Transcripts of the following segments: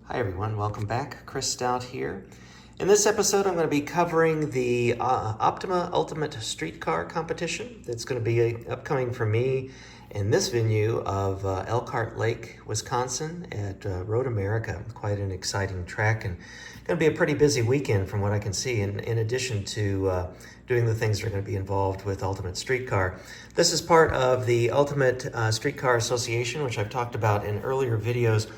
Hi everyone, welcome back. Chris Stout here. In this episode, I'm going to be covering the Optima Ultimate Streetcar competition that's going to be upcoming for me in this venue of Elkhart Lake, Wisconsin at Road America. Quite an exciting track and going to be a pretty busy weekend from what I can see, in addition to doing the things that are going to be involved with Ultimate Streetcar. This is part of the Ultimate Streetcar Association, which I've talked about in earlier videos.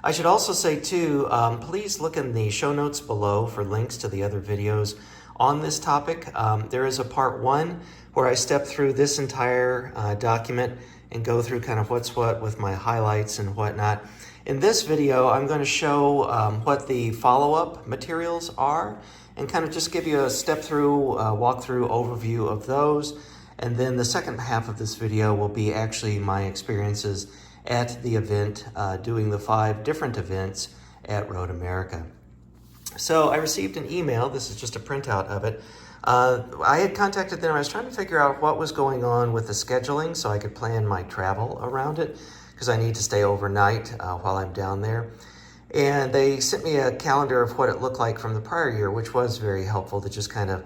I should also say too, please look in the show notes below for links to the other videos on this topic. There is a part 1 where I step through this entire document and go through kind of what's what with my highlights and whatnot. In this video, I'm going to show what the follow-up materials are and kind of just give you a step through, walkthrough overview of those. And then the second half of this video will be actually my experiences at the event, doing the 5 different events at Road America. So I received an email. This is just a printout of it. I had contacted them. I was trying to figure out what was going on with the scheduling so I could plan my travel around it, because I need to stay overnight while I'm down there. And they sent me a calendar of what it looked like from the prior year, which was very helpful to just kind of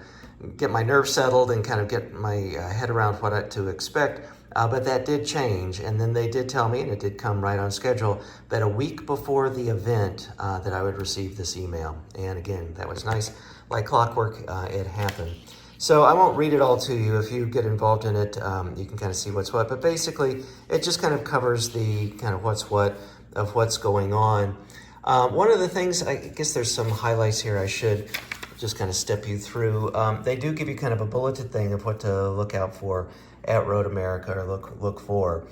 get my nerves settled and kind of get my head around what to expect. But that did change, and then they did tell me, and it did come right on schedule, that a week before the event that I would receive this email. And again, that was nice. Like clockwork, it happened. So I won't read it all to you. If you get involved in it, you can kind of see what's what. But basically, it just kind of covers the kind of what's what of what's going on. One of the things, I guess there's some highlights here I should just kind of step you through. They do give you kind of a bulleted thing of what to look out for at Road America, or look for.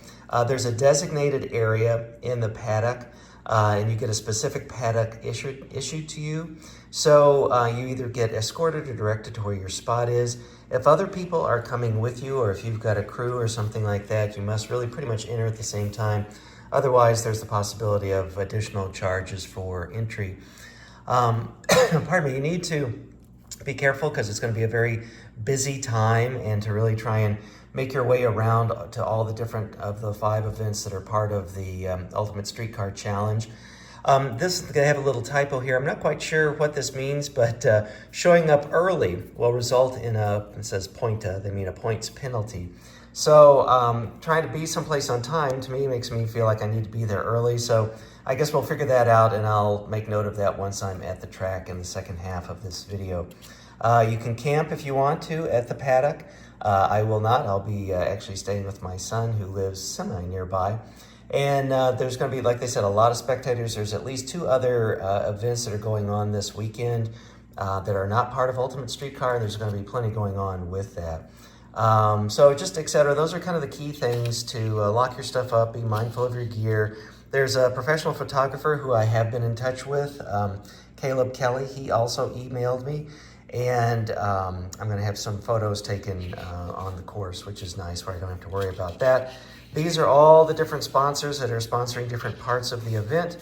There's a designated area in the paddock, and you get a specific paddock issued to you. So you either get escorted or directed to where your spot is. If other people are coming with you, or if you've got a crew or something like that, you must really pretty much enter at the same time. Otherwise, there's the possibility of additional charges for entry. Pardon me, you need to be careful because it's going to be a very busy time, and to really try and make your way around to all the different of the 5 events that are part of the Ultimate Streetcar Challenge. This is going to have a little typo here. I'm not quite sure what this means, but showing up early will result in it says pointa, they mean a points penalty. So trying to be someplace on time, to me, makes me feel like I need to be there early. So I guess we'll figure that out, and I'll make note of that once I'm at the track in the second half of this video. You can camp if you want to at the paddock. I will not. I'll be actually staying with my son, who lives semi-nearby. And there's going to be, like they said, a lot of spectators. There's at least 2 other events that are going on this weekend that are not part of Ultimate Streetcar, and there's going to be plenty going on with that. So just etc. Those are kind of the key things to lock your stuff up, be mindful of your gear. There's a professional photographer who I have been in touch with, Caleb Kelly. He also emailed me. And I'm going to have some photos taken on the course, which is nice, where I don't have to worry about that. These are all the different sponsors that are sponsoring different parts of the event.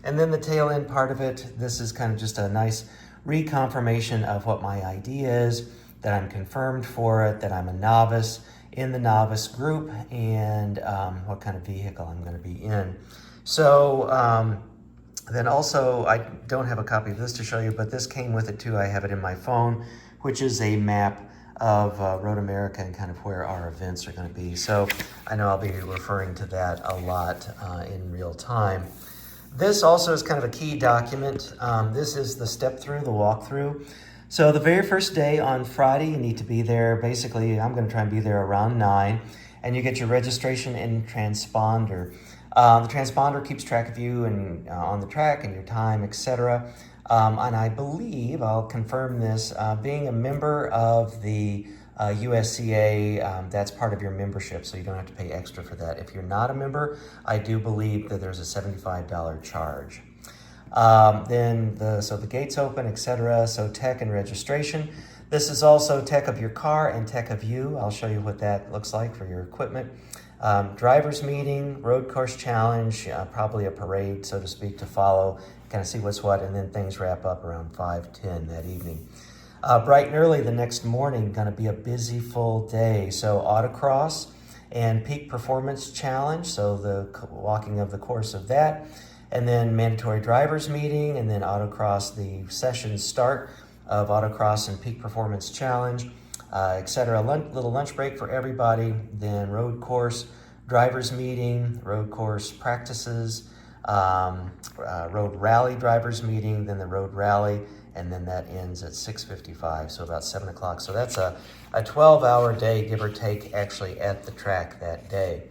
And then the tail end part of it, this is kind of just a nice reconfirmation of what my ID is, that I'm confirmed for it, that I'm a novice in the novice group, and what kind of vehicle I'm going to be in. So then also, I don't have a copy of this to show you, but this came with it too. I have it in my phone, which is a map of Road America and kind of where our events are going to be. So I know I'll be referring to that a lot in real time. This also is kind of a key document. This is the step through, the walkthrough. So the very first day on Friday, you need to be there. Basically, I'm going to try and be there around 9, and you get your registration and transponder. The transponder keeps track of you and on the track and your time, etc. And I believe, I'll confirm this, being a member of the USCA, that's part of your membership, so you don't have to pay extra for that. If you're not a member, I do believe that there's a $75 charge. So the gates open, etc. So tech and registration. This is also tech of your car and tech of you. I'll show you what that looks like for your equipment. Driver's meeting, road course challenge, probably a parade, so to speak, to follow, kind of see what's what, and then things wrap up around 5:10 that evening. Bright and early the next morning, going to be a busy full day. So autocross and peak performance challenge, so the walking of the course of that. and then mandatory drivers meeting, and then autocross, the session start of autocross and peak performance challenge, etc. Little lunch break for everybody, then road course drivers meeting, road course practices, road rally drivers meeting, then the road rally, and then that ends at 6:55, so about 7 o'clock. So that's a 12-hour day, give or take, actually at the track that day.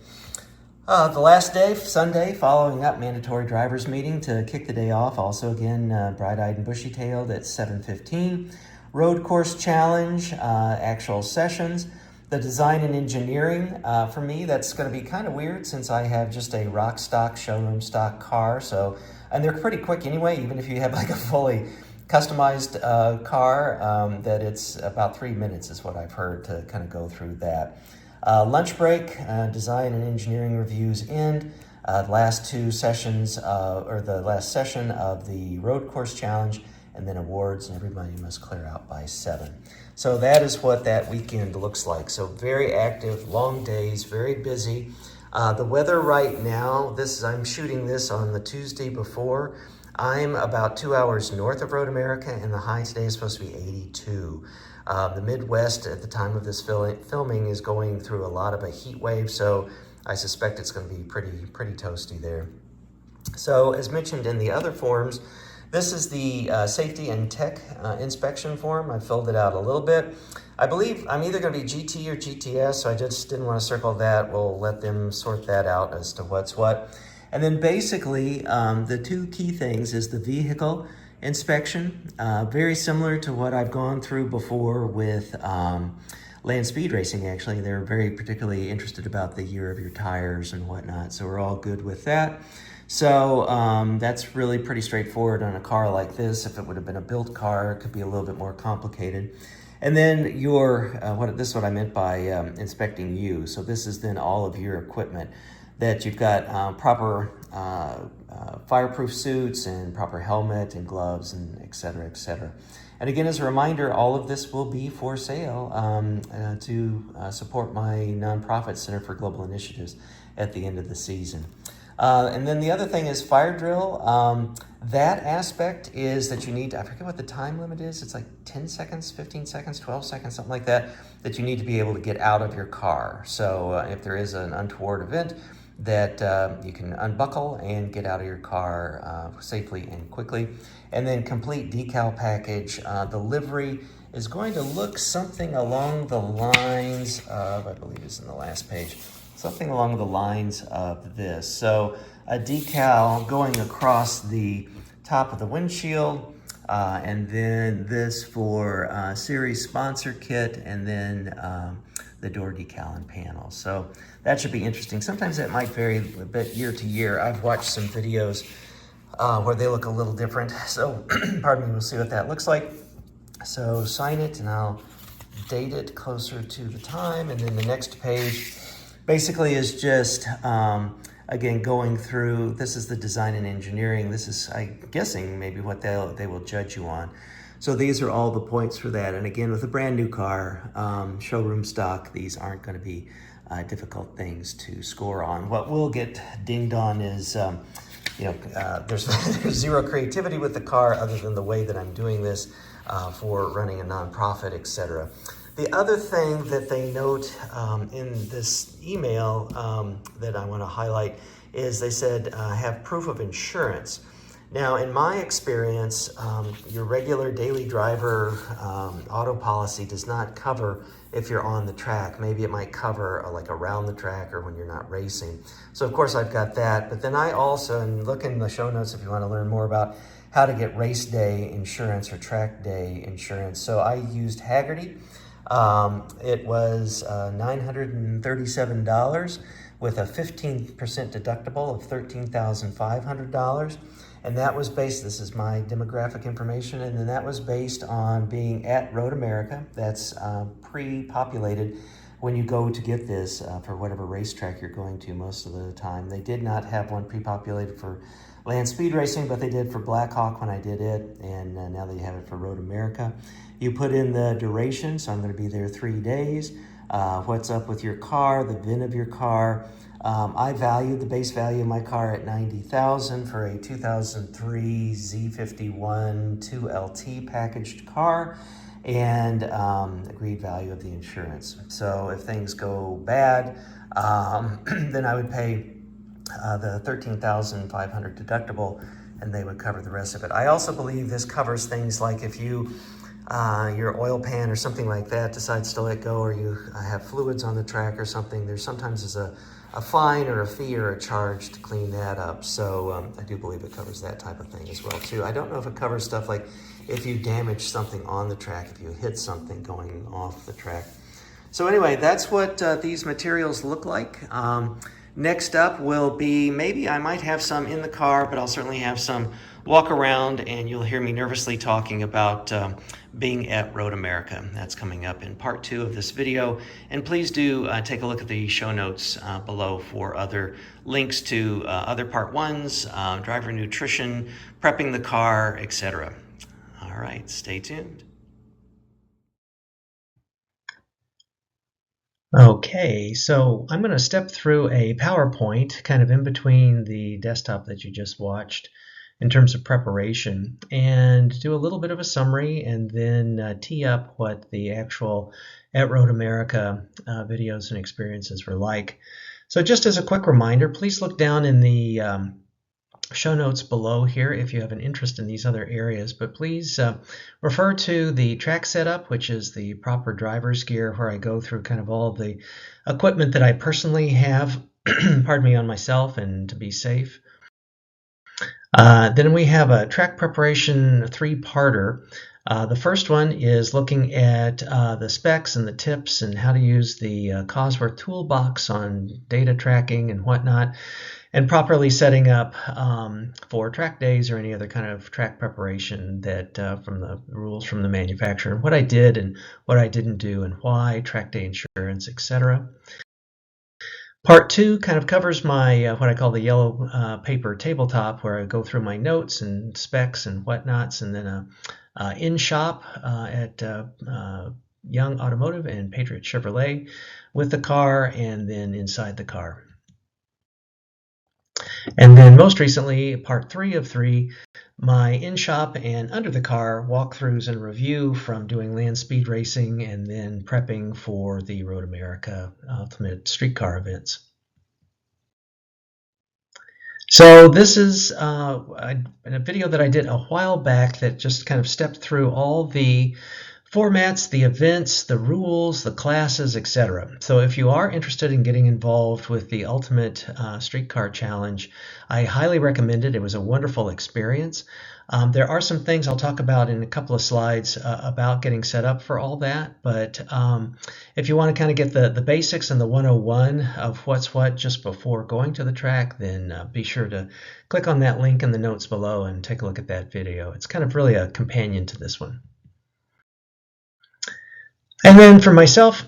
The last day, Sunday, following up, mandatory drivers meeting to kick the day off. Also, again, bright-eyed and bushy-tailed at 7:15. Road course challenge, actual sessions. The design and engineering, for me, that's going to be kind of weird since I have just a rock stock, showroom stock car. So, and they're pretty quick anyway, even if you have like a fully customized car, that it's about 3 minutes is what I've heard to kind of go through that. Lunch break, design and engineering reviews end. Last two sessions, or the last session of the road course challenge, and then awards, and everybody must clear out by 7. So that is what that weekend looks like. So very active, long days, very busy. The weather right now, I'm shooting this on the Tuesday before. I'm about 2 hours north of Road America, and the high today is supposed to be 82. The Midwest at the time of this filming is going through a lot of a heat wave, so I suspect it's going to be pretty toasty there. So as mentioned in the other forms, this is the safety and tech inspection form. I filled it out a little bit. I believe I'm either going to be GT or GTS, so I just didn't want to circle that. We'll let them sort that out as to what's what. And then basically, the two key things is the vehicle inspection, very similar to what I've gone through before with land speed racing. Actually, they're very particularly interested about the year of your tires and whatnot, so we're all good with that. So that's really pretty straightforward on a car like this. If it would have been a built car, it could be a little bit more complicated. And then this is what I meant by inspecting you. So this is then all of your equipment, that you've got proper fireproof suits and proper helmet and gloves and et cetera, et cetera. And again, as a reminder, all of this will be for sale to support my nonprofit Center for Global Initiatives at the end of the season. And then the other thing is fire drill. That aspect is that you need, I forget what the time limit is. It's like 10 seconds, 15 seconds, 12 seconds, something like that you need to be able to get out of your car. So if there is an untoward event, that you can unbuckle and get out of your car safely and quickly. And then complete decal package. The livery is going to look something along the lines of, I believe it's in the last page, something along the lines of this. So a decal going across the top of the windshield, and then this for series sponsor kit, and then the door decal and panels. So that should be interesting. Sometimes that might vary a bit year to year. I've watched some videos where they look a little different. So pardon me, we'll see what that looks like. So sign it, and I'll date it closer to the time. And then the next page basically is just, again, going through, this is the design and engineering. This is, I'm guessing, maybe what they will judge you on. So these are all the points for that. And again, with a brand new car, showroom stock, these aren't going to be difficult things to score on. What will get dinged on is, there's zero creativity with the car other than the way that I'm doing this for running a nonprofit, etc. The other thing that they note in this email that I want to highlight is they said have proof of insurance. Now, in my experience, your regular daily driver auto policy does not cover if you're on the track. Maybe it might cover like around the track or when you're not racing. So of course I've got that, but then I also, and look in the show notes if you want to learn more about how to get race day insurance or track day insurance. So I used Haggerty. It was $937 with a 15% deductible of $13,500. And that was based, this is my demographic information, and then that was based on being at Road America. That's pre-populated when you go to get this for whatever racetrack you're going to most of the time. They did not have one pre-populated for land speed racing, but they did for Black Hawk when I did it, and now they have it for Road America. You put in the duration, so I'm going to be there 3 days. what's up with your car, the VIN of your car. I valued the base value of my car at $90,000 for a 2003 Z51 2LT packaged car, and agreed value of the insurance. So if things go bad, then I would pay the $13,500 deductible, and they would cover the rest of it. I also believe this covers things like if you your oil pan or something like that decides to let go, or you have fluids on the track or something, there sometimes is a fine or a fee or a charge to clean that up. So I do believe it covers that type of thing as well too. I don't know if it covers stuff like if you damage something on the track, if you hit something going off the track. So anyway, that's what these materials look like. Next up will be, maybe I might have some in the car, but I'll certainly have some walk around, and you'll hear me nervously talking about being at Road America. That's coming up in part 2 of this video. And please do take a look at the show notes below for other links to other part 1s, driver nutrition, prepping the car, etc. All right, stay tuned. Okay, so I'm going to step through a PowerPoint kind of in between the desktop that you just watched in terms of preparation, and do a little bit of a summary, and then tee up what the actual at Road America videos and experiences were like. So just as a quick reminder, please look down in the show notes below here if you have an interest in these other areas, but please refer to the track setup, which is the proper driver's gear, where I go through kind of all the equipment that I personally have pardon me, on myself, and to be safe. Then we have a track preparation 3-parter. The first one is looking at the specs and the tips and how to use the Cosworth toolbox on data tracking and whatnot, and properly setting up for track days or any other kind of track preparation that from the rules from the manufacturer, and what I did and what I didn't do and why, track day insurance, etc. Part 2 kind of covers my what I call the yellow paper tabletop, where I go through my notes and specs and whatnots, and then a in-shop at Young Automotive and Patriot Chevrolet with the car, and then inside the car. And then most recently, part 3 of 3, my in-shop and under the car walkthroughs and review from doing land speed racing and then prepping for the Road America Ultimate Streetcar events. So this is a video that I did a while back that just kind of stepped through all the formats, the events, the rules, the classes, etc. So if you are interested in getting involved with the Ultimate Streetcar Challenge, I highly recommend it. It was a wonderful experience. There are some things I'll talk about in a couple of slides about getting set up for all that, but if you want to kind of get the basics and the 101 of what's what just before going to the track, then be sure to click on that link in the notes below and take a look at that video. It's kind of really a companion to this one. And then for myself,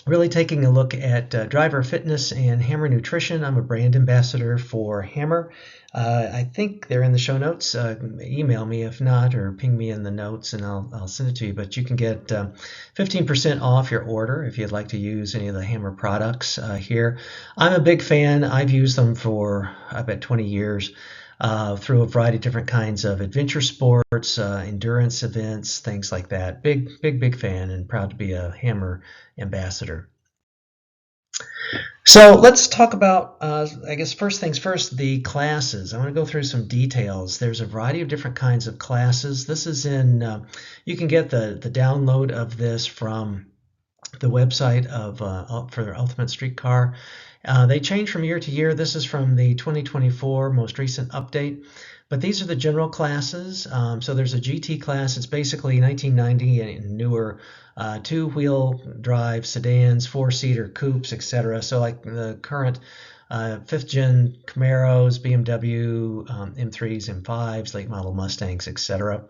really taking a look at driver fitness and Hammer Nutrition. I'm a brand ambassador for Hammer. I think they're in the show notes. Email me if not, or ping me in the notes and I'll send it to you. But you can get 15% off your order if you'd like to use any of the Hammer products here. I'm a big fan. I've used them for, I bet, 20 years. Through a variety of different kinds of adventure sports, endurance events, things like that. Big fan, and proud to be a Hammer ambassador. So let's talk about, I guess first things first, the classes. I want to go through some details. There's a variety of different kinds of classes. This is in, you can get the download of this from the website of for Ultimate Streetcar. They change from year to year. This is from the 2024 most recent update. But these are the general classes. So there's a GT class. It's basically 1990 and newer 2-wheel drive sedans, 4-seater coupes, etc. So like the current 5th gen Camaros, BMW, M3s, M5s, late model Mustangs, etc.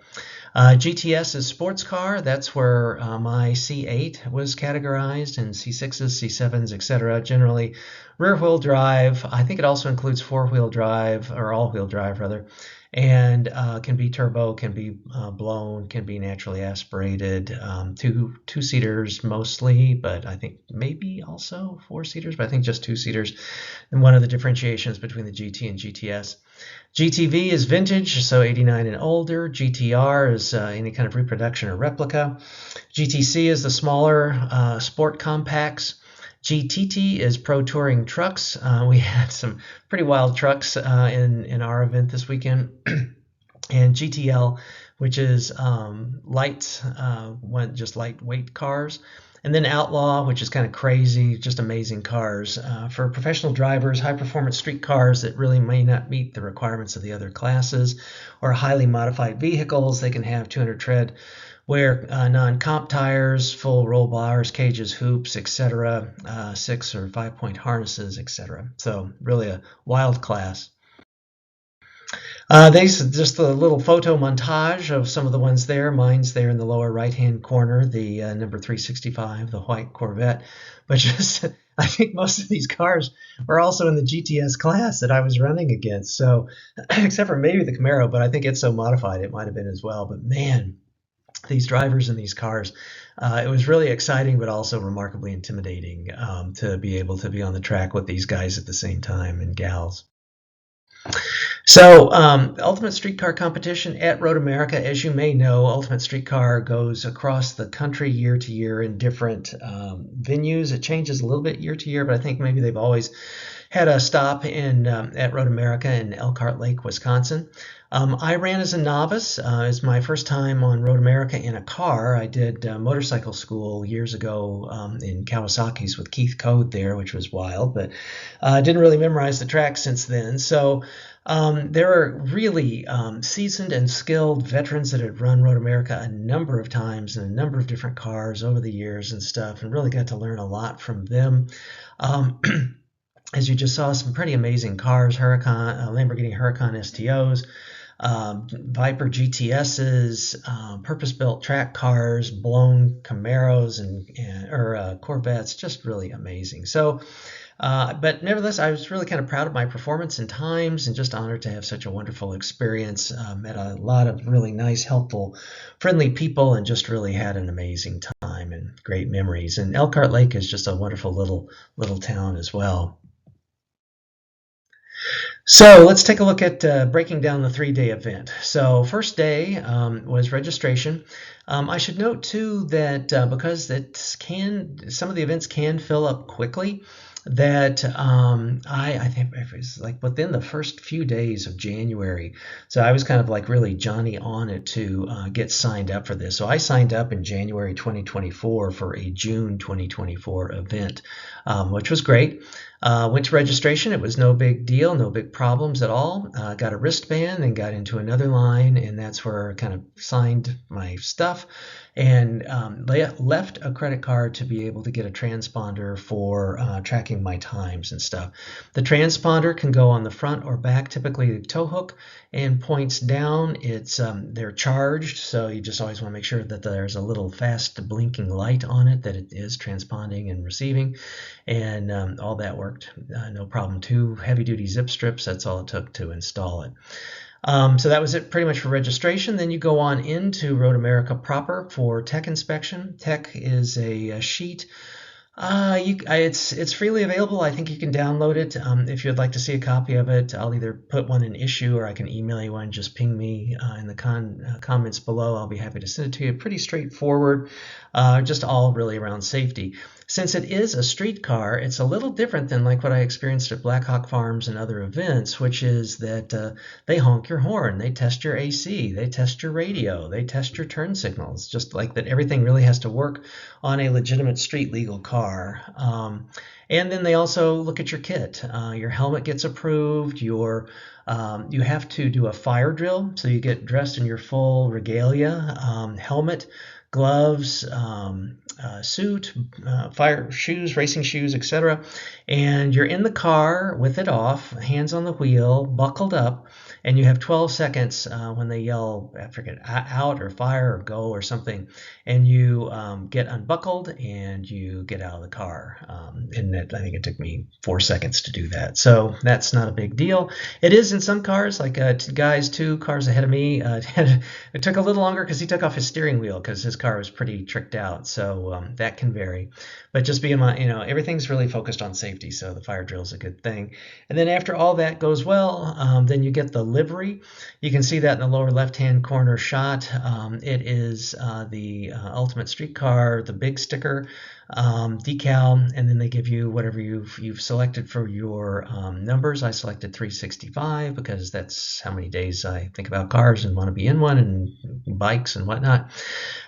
GTS is sports car. That's where my C8 was categorized, and C6s, C7s, etc. Generally rear-wheel drive. I think it also includes 4-wheel drive, or all-wheel drive rather, and can be turbo, can be blown, can be naturally aspirated. Two-seaters mostly, but I think maybe also four-seaters, but I think just two-seaters. And one of the differentiations between the GT and GTS. GTV is vintage, so 89 and older. GTR is any kind of reproduction or replica. GTC is the smaller sport compacts. GTT is pro touring trucks. We had some pretty wild trucks in our event this weekend. And GTL, which is just lightweight cars. And then Outlaw, which is kind of crazy, just amazing cars. For professional drivers, high-performance street cars that really may not meet the requirements of the other classes, or highly modified vehicles. They can have 200 tread, wear non-comp tires, full roll bars, cages, hoops, etc., 6 or 5-point harnesses, etc. So really a wild class. Just a little photo montage of some of the ones there. Mine's there in the lower right-hand corner, the number 365, the white Corvette. But just, I think most of these cars were also in the GTS class that I was running against. So, except for maybe the Camaro, but I think it's so modified it might have been as well. But man, these drivers in these cars, it was really exciting, but also remarkably intimidating to be able to be on the track with these guys at the same time, and gals. So, Ultimate Streetcar Competition at Road America, as you may know, Ultimate Streetcar goes across the country year to year in different venues. It changes a little bit year to year, but I think maybe they've always had a stop at Road America in Elkhart Lake, Wisconsin. I ran as a novice. It's my first time on Road America in a car. I did motorcycle school years ago in Kawasaki's with Keith Code there, which was wild, but I didn't really memorize the track since then. So there are really seasoned and skilled veterans that had run Road America a number of times in a number of different cars over the years and stuff, and really got to learn a lot from them. As you just saw, some pretty amazing cars, Lamborghini Huracan STOs, Viper GTSs, purpose-built track cars, blown Camaros or Corvettes, just really amazing. So, but nevertheless, I was really kind of proud of my performance and times, and just honored to have such a wonderful experience. Met a lot of really nice, helpful, friendly people, and just really had an amazing time and great memories. And Elkhart Lake is just a wonderful little town as well. So let's take a look at breaking down the 3-day event. So first day was registration. I should note too that because some of the events can fill up quickly, that I think it was like within the first few days of January. So I was kind of like really Johnny on it to get signed up for this. So I signed up in January 2024 for a June 2024 event, which was great. Went to registration. It was no big deal, no big problems at all. Got a wristband and got into another line, and that's where I kind of signed my stuff and left a credit card to be able to get a transponder for tracking my times and stuff. The transponder can go on the front or back, typically the tow hook, and points down. They're charged, so you just always want to make sure that there's a little fast blinking light on it, that it is transponding and receiving, and all that worked. No problem. 2 heavy-duty zip strips, that's all it took to install it. So that was it pretty much for registration. Then you go on into Road America proper for tech inspection. Tech is a sheet. It's freely available. I think you can download it. If you'd like to see a copy of it, I'll either put one in issue or I can email you one. Just ping me in the comments below. I'll be happy to send it to you. Pretty straightforward, just all really around safety. Since it is a street car, it's a little different than like what I experienced at Black Hawk Farms and other events, which is that they honk your horn, they test your AC, they test your radio, they test your turn signals, just like that. Everything really has to work on a legitimate street legal car. And then they also look at your kit. Your helmet gets approved. You have to do a fire drill, so you get dressed in your full regalia, helmet, gloves, suit, fire shoes, racing shoes, etc. And you're in the car with it off, hands on the wheel, buckled up, and you have 12 seconds when they yell, I forget, out or fire or go or something, and you get unbuckled and you get out of the car. And I think it took me 4 seconds to do that, so that's not a big deal. It is in some cars, like guys 2 cars ahead of me. It took a little longer because he took off his steering wheel because his car was pretty tricked out, so that can vary. But just be in mind, everything's really focused on safety, so the fire drill is a good thing. And then after all that goes well, then you get the livery. You can see that in the lower left-hand corner shot. It is the Ultimate Street Car, the big sticker, decal, and then they give you whatever you've selected for your numbers. I selected 365 because that's how many days I think about cars and want to be in one, and bikes and whatnot.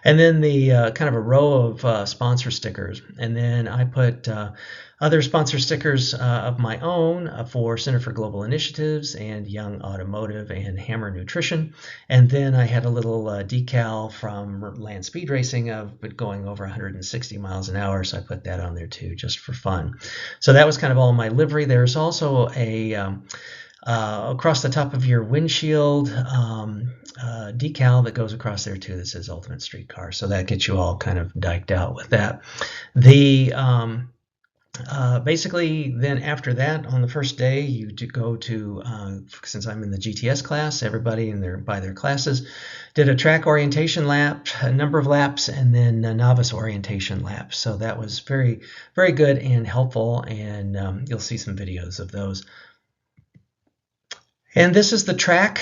And then the kind of a row of sponsor stickers, and then I put other sponsor stickers of my own for Center for Global Initiatives and Young Automotive and Hammer Nutrition. And then I had a little decal from Land Speed Racing of going over 160 miles an hour, so I put that on there too, just for fun. So that was kind of all my livery. There's also a across the top of your windshield decal that goes across there too that says Ultimate Street Car, so that gets you all kind of diked out with that. The basically, then after that, on the first day, you go to, since I'm in the GTS class, everybody by their classes did a track orientation lap, a number of laps, and then a novice orientation lap. So that was very, very good and helpful, and you'll see some videos of those. And this is the track.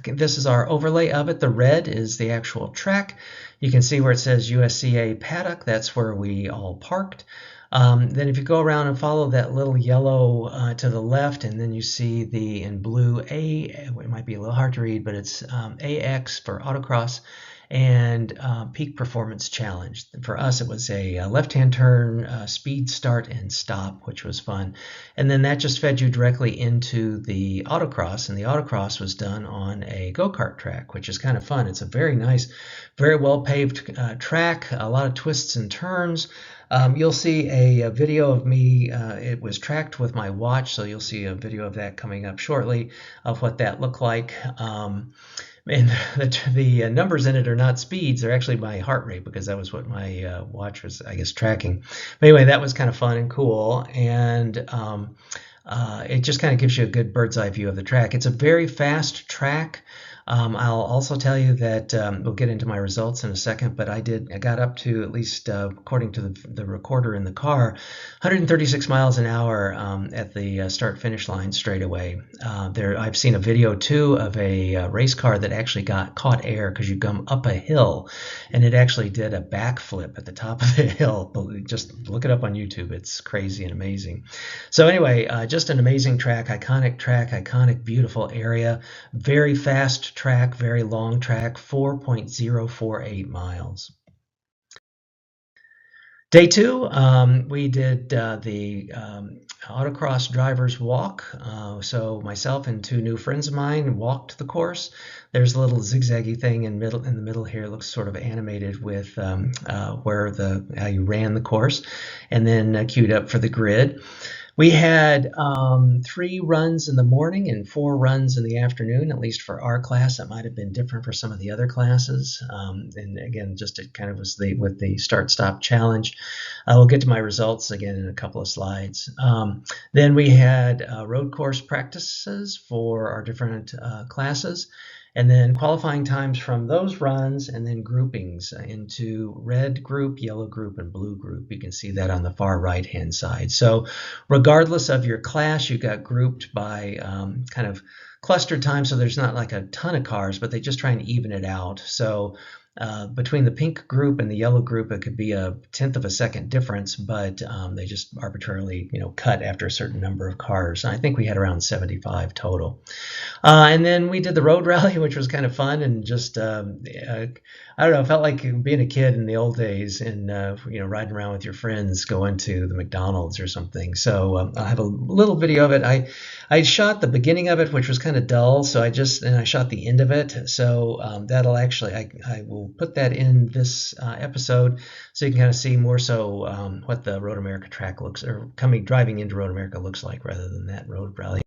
This is our overlay of it. The red is the actual track. You can see where it says USCA paddock. That's where we all parked. Then if you go around and follow that little yellow to the left, and then you see the in blue it might be a little hard to read, but it's AX for autocross and peak performance challenge. For us, it was a left-hand turn, speed start and stop, which was fun. And then that just fed you directly into the autocross, and the autocross was done on a go-kart track, which is kind of fun. It's a very nice, very well-paved track, a lot of twists and turns. You'll see a video of me. It was tracked with my watch, so you'll see a video of that coming up shortly of what that looked like. And the numbers in it are not speeds, they're actually my heart rate, because that was what my watch was, I guess, tracking. But anyway, that was kind of fun and cool, and it just kind of gives you a good bird's eye view of the track. It's a very fast track. I'll also tell you that we'll get into my results in a second, but I got up to, at least according to the recorder in the car, 136 miles an hour at the start-finish line straight away. I've seen a video too of a race car that actually caught air because you come up a hill, and it actually did a backflip at the top of the hill. Just look it up on YouTube. It's crazy and amazing. So anyway, just an amazing track, iconic, beautiful area, very fast track, very long track, 4.048 miles. Day 2, we did the autocross driver's walk. So myself and 2 new friends of mine walked the course. There's a little zigzaggy thing in the middle here. It looks sort of animated with how you ran the course, and then queued up for the grid. We had 3 runs in the morning and 4 runs in the afternoon, at least for our class. That might have been different for some of the other classes. And again, just it kind of was with the start-stop challenge. We'll get to my results again in a couple of slides. Then we had road course practices for our different classes, and then qualifying times from those runs, and then groupings into red group, yellow group, and blue group. You can see that on the far right-hand side. So regardless of your class, you got grouped by kind of clustered time, so there's not like a ton of cars, but they just try and even it out. So between the pink group and the yellow group, it could be a 1/10 of a second difference, but they just arbitrarily, cut after a certain number of cars. And I think we had around 75 total. And then we did the road rally, which was kind of fun, and just I don't know, it felt like being a kid in the old days, and riding around with your friends, going to the McDonald's or something. So I have a little video of it. I shot the beginning of it, which was kind of dull, so I shot the end of it. So that'll actually, I will put that in this episode, so you can kind of see more so what the Road America track driving into Road America looks like, rather than that road rally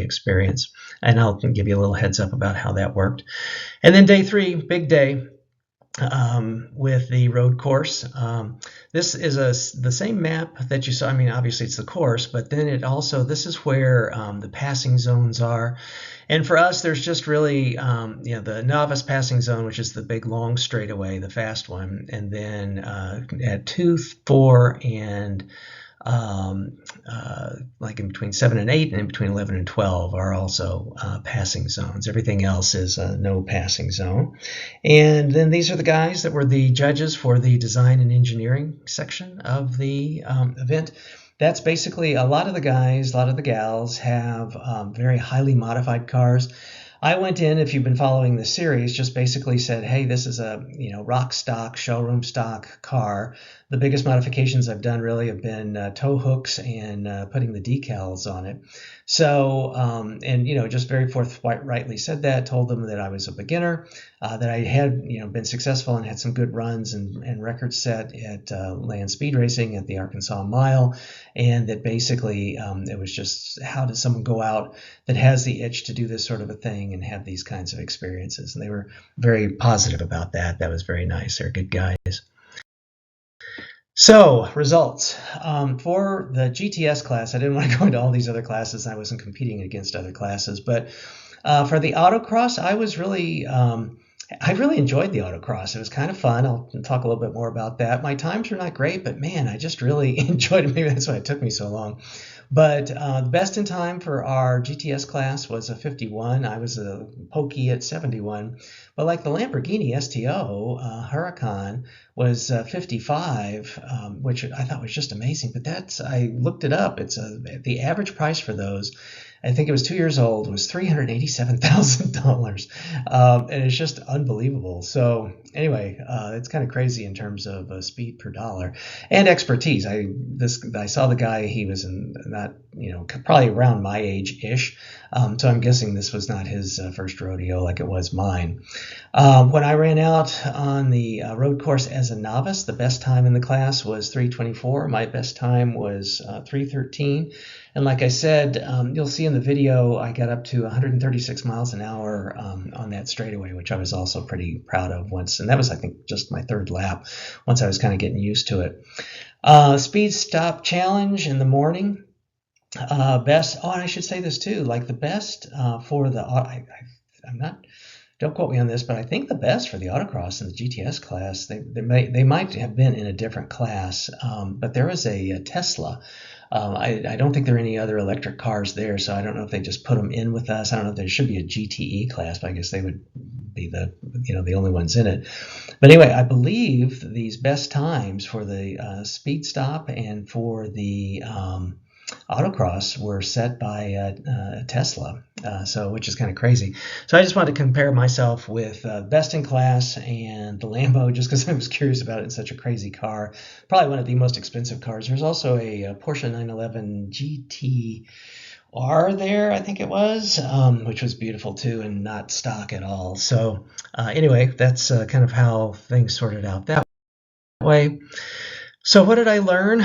experience. And I'll give you a little heads up about how that worked. And then day 3, big day. With the road course. This is the same map that you saw. I mean, obviously it's the course, but then this is where the passing zones are. And for us, there's just really, the Novice passing zone, which is the big long straightaway, the fast one. And then at 2, 4, and like in between 7 and 8 and in between 11 and 12 are also passing zones. Everything else is no passing zone. And then these are the guys that were the judges for the design and engineering section of the event. That's basically a lot of the guys, a lot of the gals have very highly modified cars. I went in, if you've been following the series, just basically said, hey, this is a rock stock, showroom stock car. The biggest modifications I've done really have been tow hooks and putting the decals on it. So, just very forthrightly said that, told them that I was a beginner, that I had, been successful and had some good runs and records set at land speed racing at the Arkansas Mile, and that basically it was just, how does someone go out that has the itch to do this sort of a thing and have these kinds of experiences? And they were very positive about that. That was very nice. They're good guys. So, results. For the GTS class, I didn't want to go into all these other classes. I wasn't competing against other classes. But for the autocross, I really enjoyed the autocross. It was kind of fun. I'll talk a little bit more about that. My times were not great, but man, I just really enjoyed it. Maybe that's why it took me so long. But the best in time for our GTS class was a 51. I was a pokey at 71. But like the Lamborghini STO, Huracan was 55, which I thought was just amazing. But I looked it up. It's the average price for those, I think it was 2 years old, was $387,000. And it's just unbelievable. So anyway, it's kind of crazy in terms of speed per dollar and expertise. I saw the guy, he was probably around my age-ish. So I'm guessing this was not his first rodeo like it was mine. When I ran out on the road course as a novice, the best time in the class was 3:24. My best time was 3:13. And like I said, you'll see in the video, I got up to 136 miles an hour on that straightaway, which I was also pretty proud of once. And that was, I think, just my 3rd lap once I was kind of getting used to it. Speed stop challenge in the morning. Best. Oh, and I should say this too. Like the best for the. Don't quote me on this, but I think the best for the autocross in the GTS class. They might have been in a different class, but there was a Tesla. I don't think there are any other electric cars there, so I don't know if they just put them in with us. I don't know if there should be a GTE class, but I guess they would be the only ones in it. But anyway, I believe these best times for the speed stop and for the autocross were set by Tesla, which is kind of crazy. So I just wanted to compare myself with best in class and the Lambo, just because I was curious about it. It's such a crazy car, probably one of the most expensive cars. There's also a Porsche 911 GT-R there, I think it was, which was beautiful too and not stock at all. So anyway, that's kind of how things sorted out that way. So what did I learn?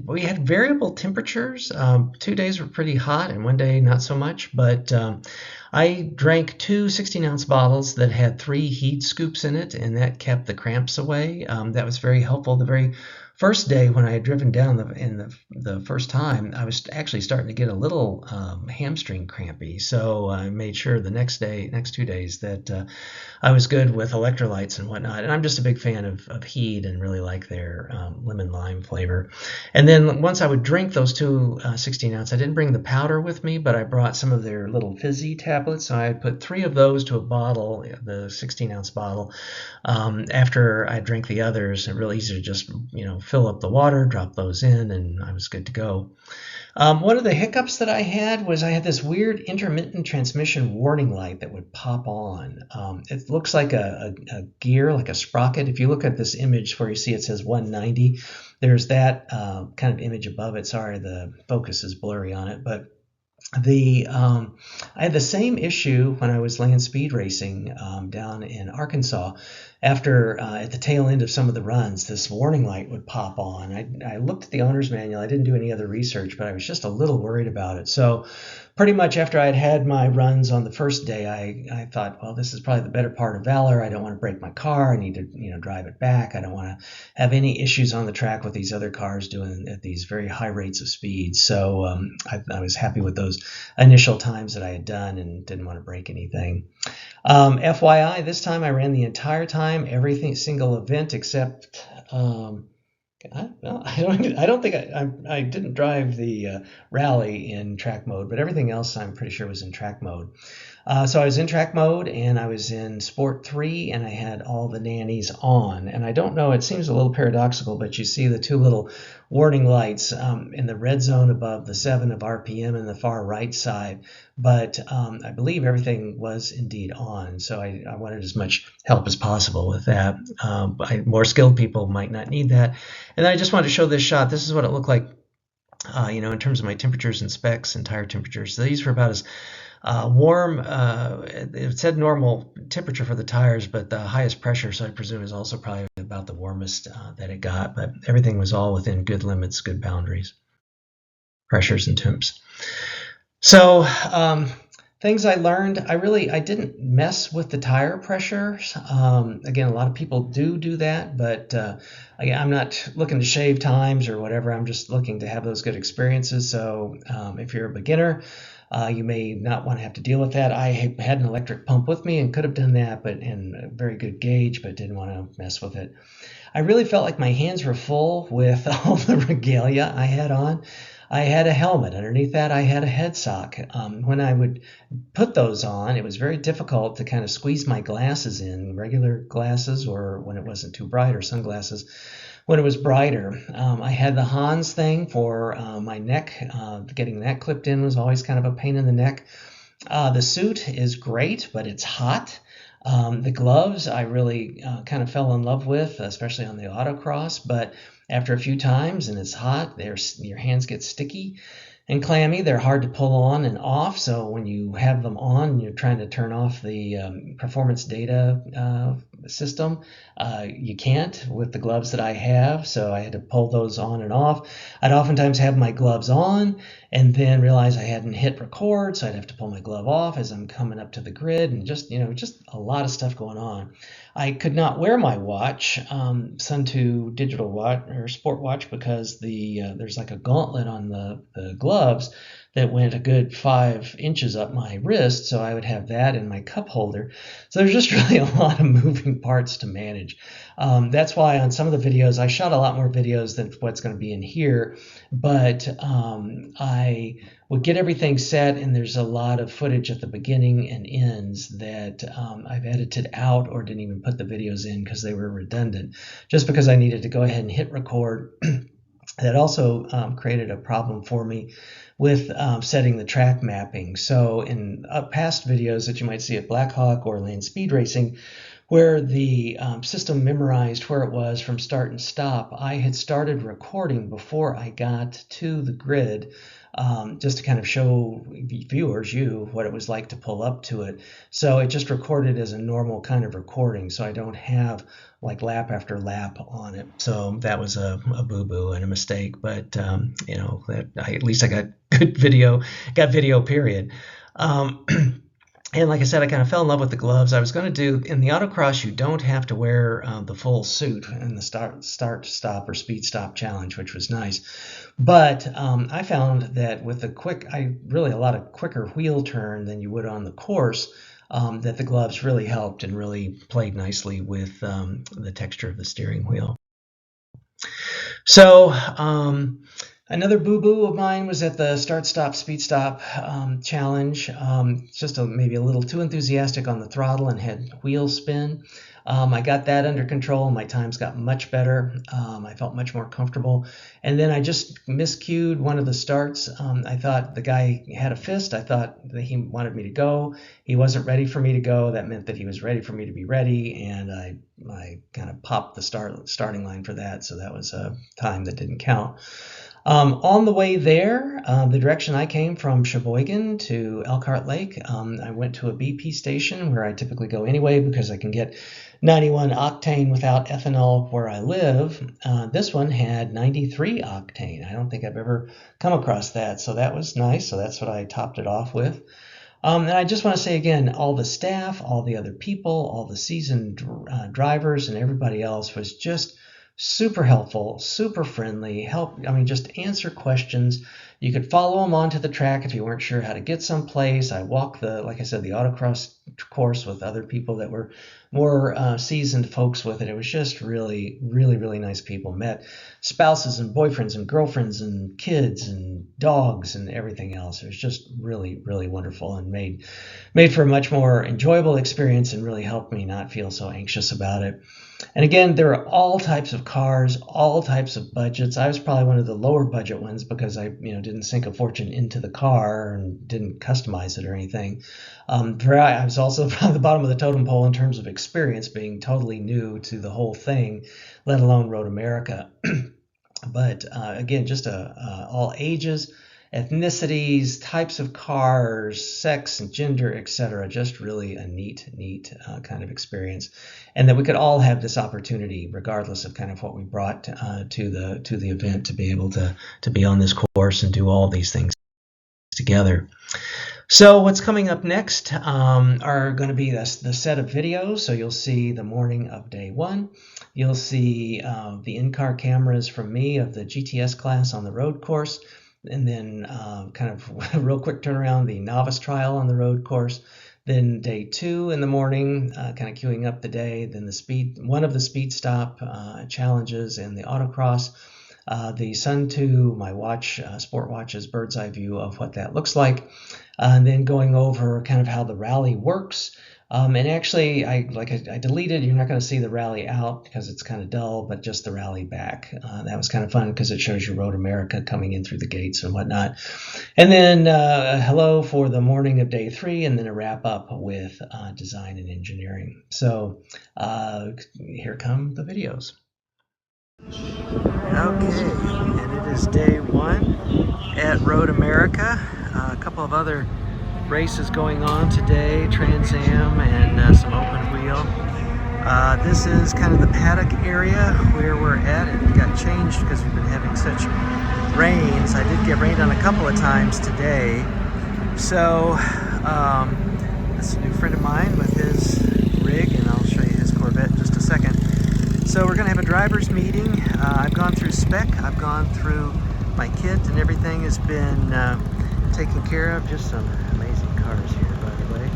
We had variable temperatures. 2 days were pretty hot and 1 day not so much, but I drank 2 16-ounce bottles that had 3 heat scoops in it, and that kept the cramps away. That was very helpful. The very first day when I had driven down the first time, I was actually starting to get a little hamstring crampy. So I made sure the next 2 days that I was good with electrolytes and whatnot. And I'm just a big fan of Heed and really like their lemon lime flavor. And then once I would drink those 2 16-ounce, I didn't bring the powder with me, but I brought some of their little fizzy tablets. So I put 3 of those to a bottle, the 16-ounce bottle. After I drank the others, it's really easy to just fill up the water, drop those in, and I was good to go. One of the hiccups that I had was I had this weird intermittent transmission warning light that would pop on. It looks like a gear, like a sprocket. If you look at this image where you see it says 190, there's that kind of image above it. Sorry, the focus is blurry on it, but I had the same issue when I was land speed racing down in Arkansas. After at the tail end of some of the runs, this warning light would pop on. I looked at the owner's manual. I didn't do any other research, but I was just a little worried about it. So pretty much after I'd had my runs on the first day, I thought, well, this is probably the better part of valor. I don't want to break my car. I need to, drive it back. I don't want to have any issues on the track with these other cars doing at these very high rates of speed. So I was happy with those initial times that I had done and didn't want to break anything. FYI, this time I ran the entire time, every single event except I don't think I didn't drive the rally in track mode, but everything else I'm pretty sure was in track mode. So I was in track mode and I was in Sport 3 and I had all the nannies on. And I don't know, it seems a little paradoxical, but you see the two little warning lights in the red zone above the 7 of RPM in the far right side. But I believe everything was indeed on. So I wanted as much help as possible with that. More skilled people might not need that. And then I just wanted to show this shot. This is what it looked like, in terms of my temperatures and specs and tire temperatures. So these were about as warm, it said normal temperature for the tires, but the highest pressure, so I presume, is also probably about the warmest that it got. But everything was all within good limits, good boundaries, pressures and temps. So things I learned, I didn't mess with the tire pressures. Again, a lot of people do that, but again, I'm not looking to shave times or whatever. I'm just looking to have those good experiences. So if you're a beginner, you may not want to have to deal with that. I had an electric pump with me and could have done that, but in a very good gauge, but didn't want to mess with it. I really felt like my hands were full with all the regalia I had on. I had a helmet. Underneath that, I had a head sock. When I would put those on, it was very difficult to kind of squeeze my glasses in, regular glasses, or when it wasn't too bright, or sunglasses when it was brighter. I had the Hans thing for my neck. Getting that clipped in was always kind of a pain in the neck. The suit is great, but it's hot. The gloves I really kind of fell in love with, especially on the autocross, but after a few times and it's hot, your hands get sticky and clammy. They're hard to pull on and off, so when you have them on and you're trying to turn off the performance data system, you can't with the gloves that I have, so I had to pull those on and off. I'd oftentimes have my gloves on and then realize I hadn't hit record, so I'd have to pull my glove off as I'm coming up to the grid, and just a lot of stuff going on. I could not wear my watch, Sun 2 digital watch or sport watch, because there's like a gauntlet on the gloves that went a good 5 inches up my wrist, so I would have that in my cup holder. So there's just really a lot of moving parts to manage. That's why on some of the videos, I shot a lot more videos than what's going to be in here, but I would get everything set, and there's a lot of footage at the beginning and ends that I've edited out or didn't even put the videos in because they were redundant, just because I needed to go ahead and hit record. That also created a problem for me with setting the track mapping. So in past videos that you might see at Blackhawk or Land Speed Racing, where the system memorized where it was from start and stop, I had started recording before I got to the grid, just to kind of show viewers, what it was like to pull up to it. So it just recorded as a normal kind of recording, so I don't have like lap after lap on it. So that was a boo-boo and a mistake, but at least I got good video, period. And like I said, I kind of fell in love with the gloves. I was going to do, in the autocross, you don't have to wear the full suit in the start, stop, or speed stop challenge, which was nice. But I found that with a lot of quicker wheel turn than you would on the course, that the gloves really helped and really played nicely with the texture of the steering wheel. So another boo-boo of mine was at the start, stop, speed stop challenge. Just maybe a little too enthusiastic on the throttle and had wheel spin. I got that under control. My times got much better. I felt much more comfortable. And then I just miscued one of the starts. I thought the guy had a fist. I thought that he wanted me to go. He wasn't ready for me to go. That meant that he was ready for me to be ready. And I kind of popped the starting line for that. So that was a time that didn't count. On the way there, the direction I came from Sheboygan to Elkhart Lake, I went to a BP station where I typically go anyway because I can get 91 octane without ethanol where I live. This one had 93 octane. I don't think I've ever come across that, so that was nice. So that's what I topped it off with. And I just want to say again, all the staff, all the other people, all the seasoned drivers and everybody else was just super helpful, super friendly, just answer questions. You could follow them onto the track if you weren't sure how to get someplace. I walked like I said, the autocross course with other people that were more seasoned folks with it. It was just really, really, really nice people. Met spouses and boyfriends and girlfriends and kids and dogs and everything else. It was just really, really wonderful and made for a much more enjoyable experience and really helped me not feel so anxious about it. And again, there are all types of cars, all types of budgets. I was probably one of the lower budget ones because I didn't sink a fortune into the car and didn't customize it or anything. I was also on the bottom of the totem pole in terms of experience, being totally new to the whole thing, let alone Road America. But again, just all ages, ethnicities, types of cars, sex and gender, etc. Just really a neat kind of experience, and that we could all have this opportunity, regardless of kind of what we brought to the event, to be able to be on this course and do all these things together. So what's coming up next are going to be the set of videos. So you'll see the morning of day one. You'll see the in-car cameras from me of the GTS class on the road course. And then kind of a real quick turnaround, the novice trial on the road course. Then day 2 in the morning, kind of queuing up the day. Then one of the speed stop challenges and the autocross. The Sun 2, my watch, Sport Watch's bird's eye view of what that looks like. And then going over kind of how the rally works. And actually, I deleted, you're not going to see the rally out because it's kind of dull, but just the rally back. That was kind of fun because it shows you Road America coming in through the gates and whatnot. And then hello for the morning of day 3, and then a wrap up with design and engineering. So here come the videos. Okay, and it is day 1 at Road America. A couple of other races going on today, Trans Am and some open wheel. This is kind of the paddock area where we're at. It got changed because we've been having such rains. I did get rained on a couple of times today. So this is a new friend of mine with his rig, and I'll show you his Corvette in just a second. So we're going to have a driver's meeting. I've gone through spec, I've gone through my kit, and everything has been taken care of. Just some amazing cars here, by the way.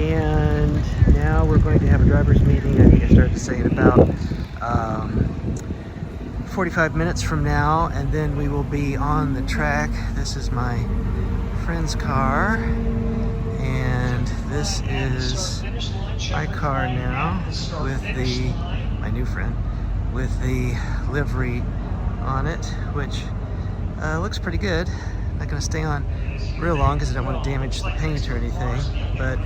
And now we're going to have a driver's meeting. I think I started to say in about 45 minutes from now, and then we will be on the track. This is my friend's car, and this is my car now with my new friend with the livery on it, which looks pretty good. Not going to stay on real long because I don't want to damage the paint or anything, but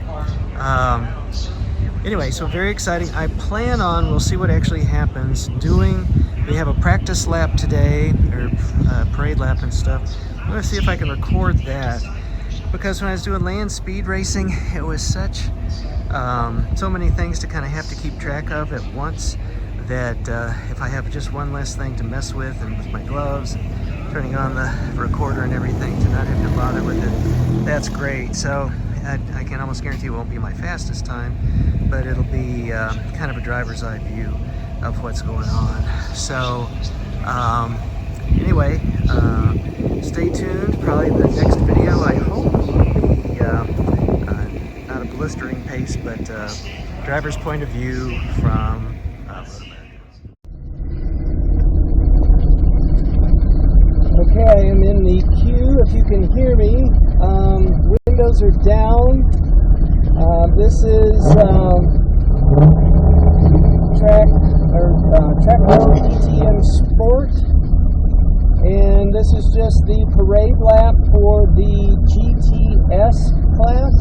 anyway, so very exciting. I plan on, we'll see what actually happens, we have a practice lap today, or parade lap and stuff. I'm going to see if I can record that, because when I was doing land speed racing, it was such so many things to kind of have to keep track of at once that if I have just one less thing to mess with, and with my gloves and turning on the recorder and everything, to not have to bother with it, that's great. So I can almost guarantee it won't be my fastest time, but it'll be kind of a driver's eye view of what's going on. So anyway, stay tuned. Probably the next video, I hope, will be not a blistering pace, but driver's point of view from Road America. Okay, I am in the queue, if you can hear me. Windows are down. This is Trackday ETM Sport, and this is just the parade lap for the GTS class,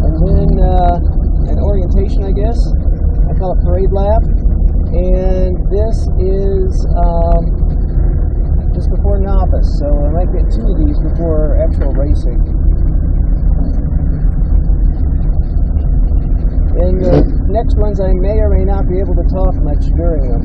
and then an orientation, I guess. I call it parade lap, and this is events just before Novice, so I might get 2 of these before actual racing. In the next ones, I may or may not be able to talk much during them.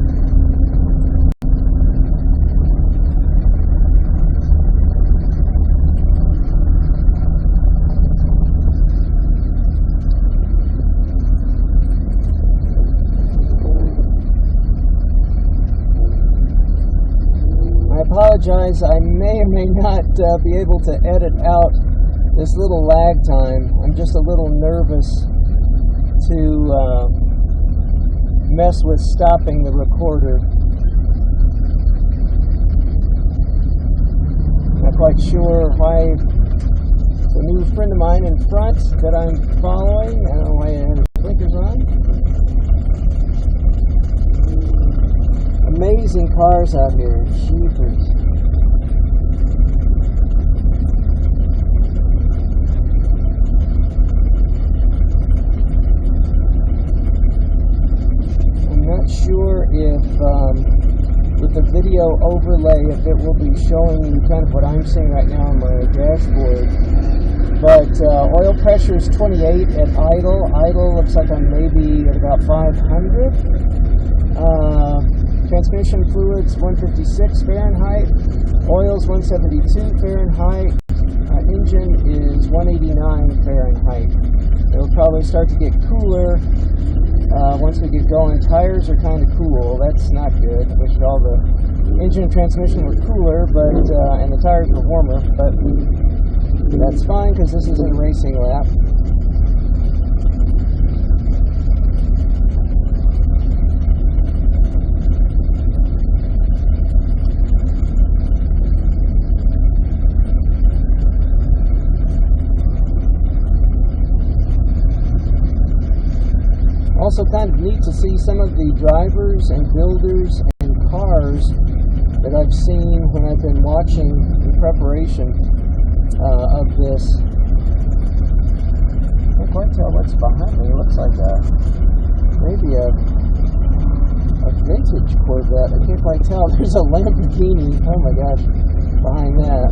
I apologize, I may or may not be able to edit out this little lag time. I'm just a little nervous to mess with stopping the recorder. Not quite sure why. It's a new friend of mine in front that I'm following. I don't know why I have his blinkers on. Amazing cars out here. Jeepers. Sure if with the video overlay, if it will be showing you kind of what I'm seeing right now on my dashboard. But oil pressure is 28 at idle. Idle looks like I'm maybe at about 500. Transmission fluids 156 Fahrenheit. Oil's 172 Fahrenheit. Engine is 189 Fahrenheit. It'll probably start to get cooler once we get going. Tires are kind of cool. That's not good. I wish all the engine and transmission were cooler, but and the tires were warmer. But that's fine because this is a racing lap. Also kind of neat to see some of the drivers and builders and cars that I've seen when I've been watching in preparation of this. I can't quite tell what's behind me. It looks like maybe a vintage Corvette. I can't quite tell. There's a Lamborghini, oh my gosh, behind that.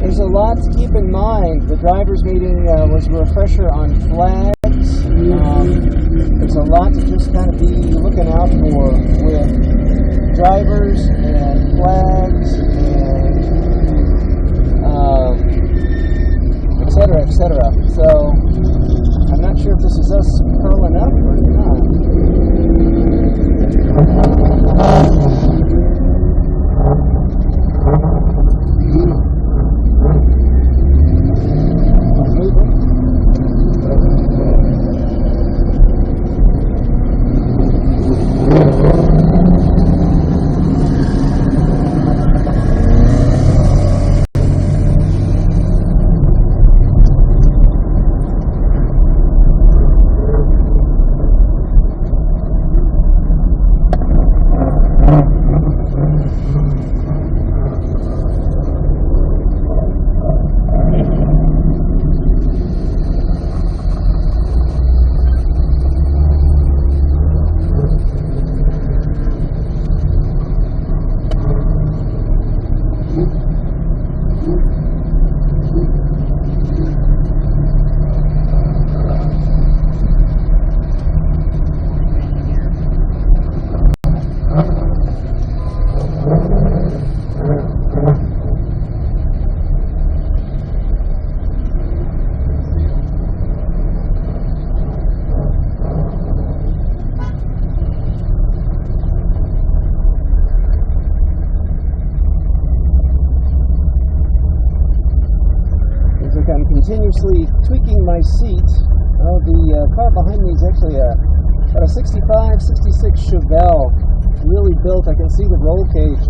There's a lot to keep in mind. The drivers' meeting was a refresher on flags. There's a lot to just kind of be looking out for with drivers and flags and etc., etc. So I'm not sure if this is us curling up or not. Continuously tweaking my seat. The car behind me is actually about a 65, 66 Chevelle. Really built. I can see the roll cage.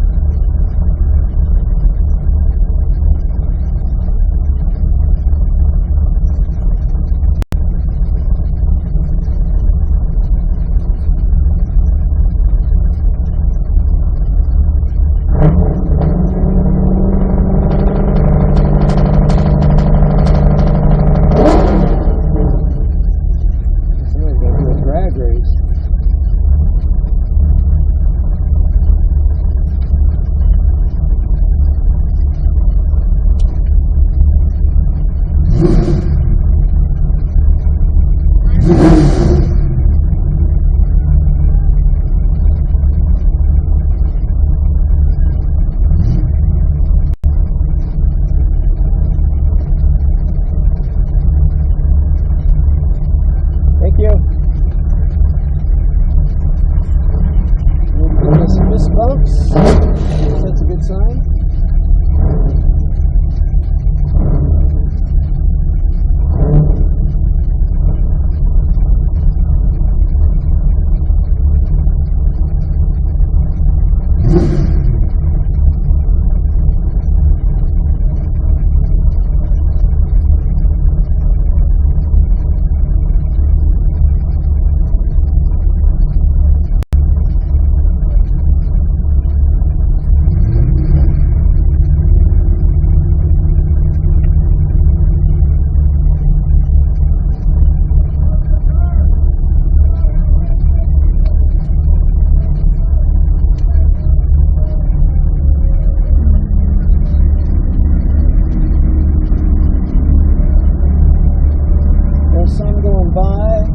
coming by.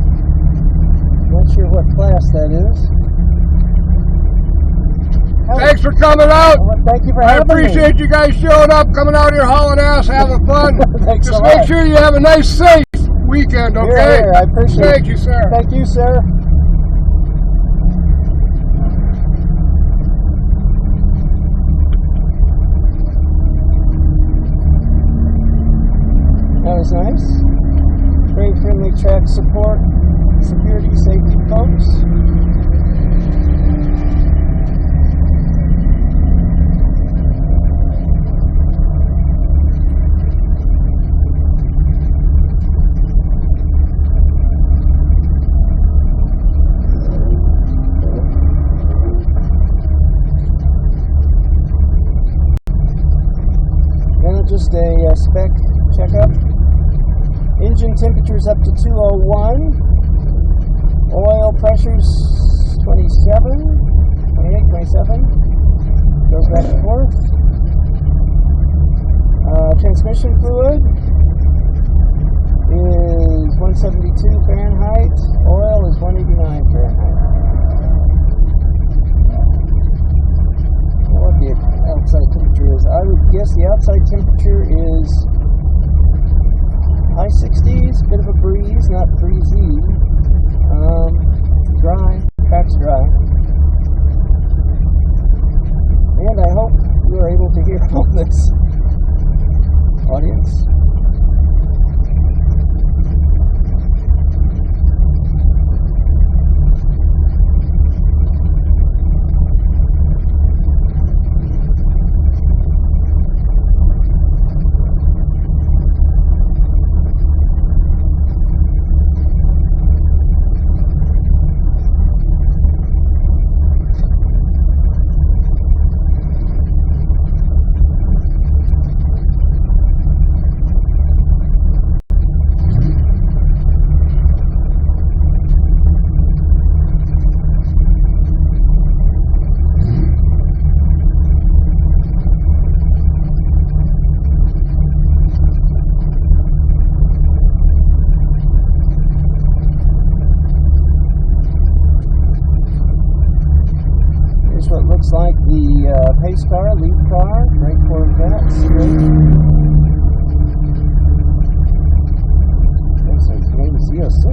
Not sure what class that is. Thanks for coming out. Well, thank you for I having me. appreciate you guys showing up, coming out here hauling ass, having fun. Thanks Just a make lot. sure you have a nice, safe weekend, okay? Here, I appreciate it. Thank you, sir. Thank you, sir. That was nice. Very friendly track support, security, safety folks. Just a spec checkup. Engine temperatures up to 201. Oil pressures 27, 28, 27. Goes back and forth. Transmission fluid is 172 Fahrenheit. Oil is 189 Fahrenheit. What the outside temperature is? I would guess the outside temperature is high 60s, bit of a breeze, not breezy. Dry, track's dry. And I hope you are able to hear all this, audience. What looks like the pace car, lead car, great Corvette C8. Looks like the name is Z06.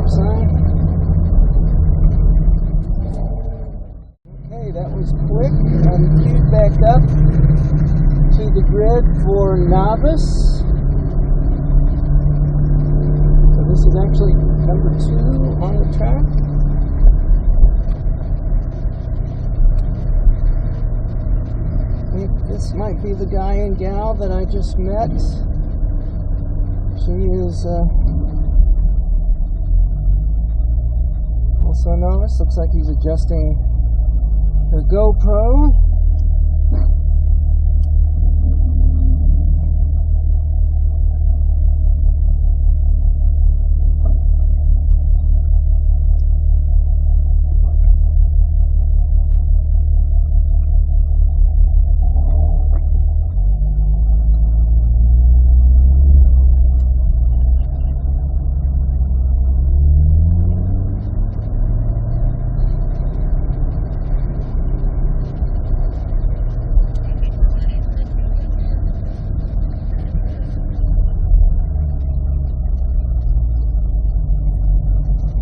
stop sign. Okay, that was quick. I'm queued back up to the grid for Novice. So this is actually number 2 on the track. I think this might be the guy and gal that I just met. She is also Novice. Looks like he's adjusting her GoPro.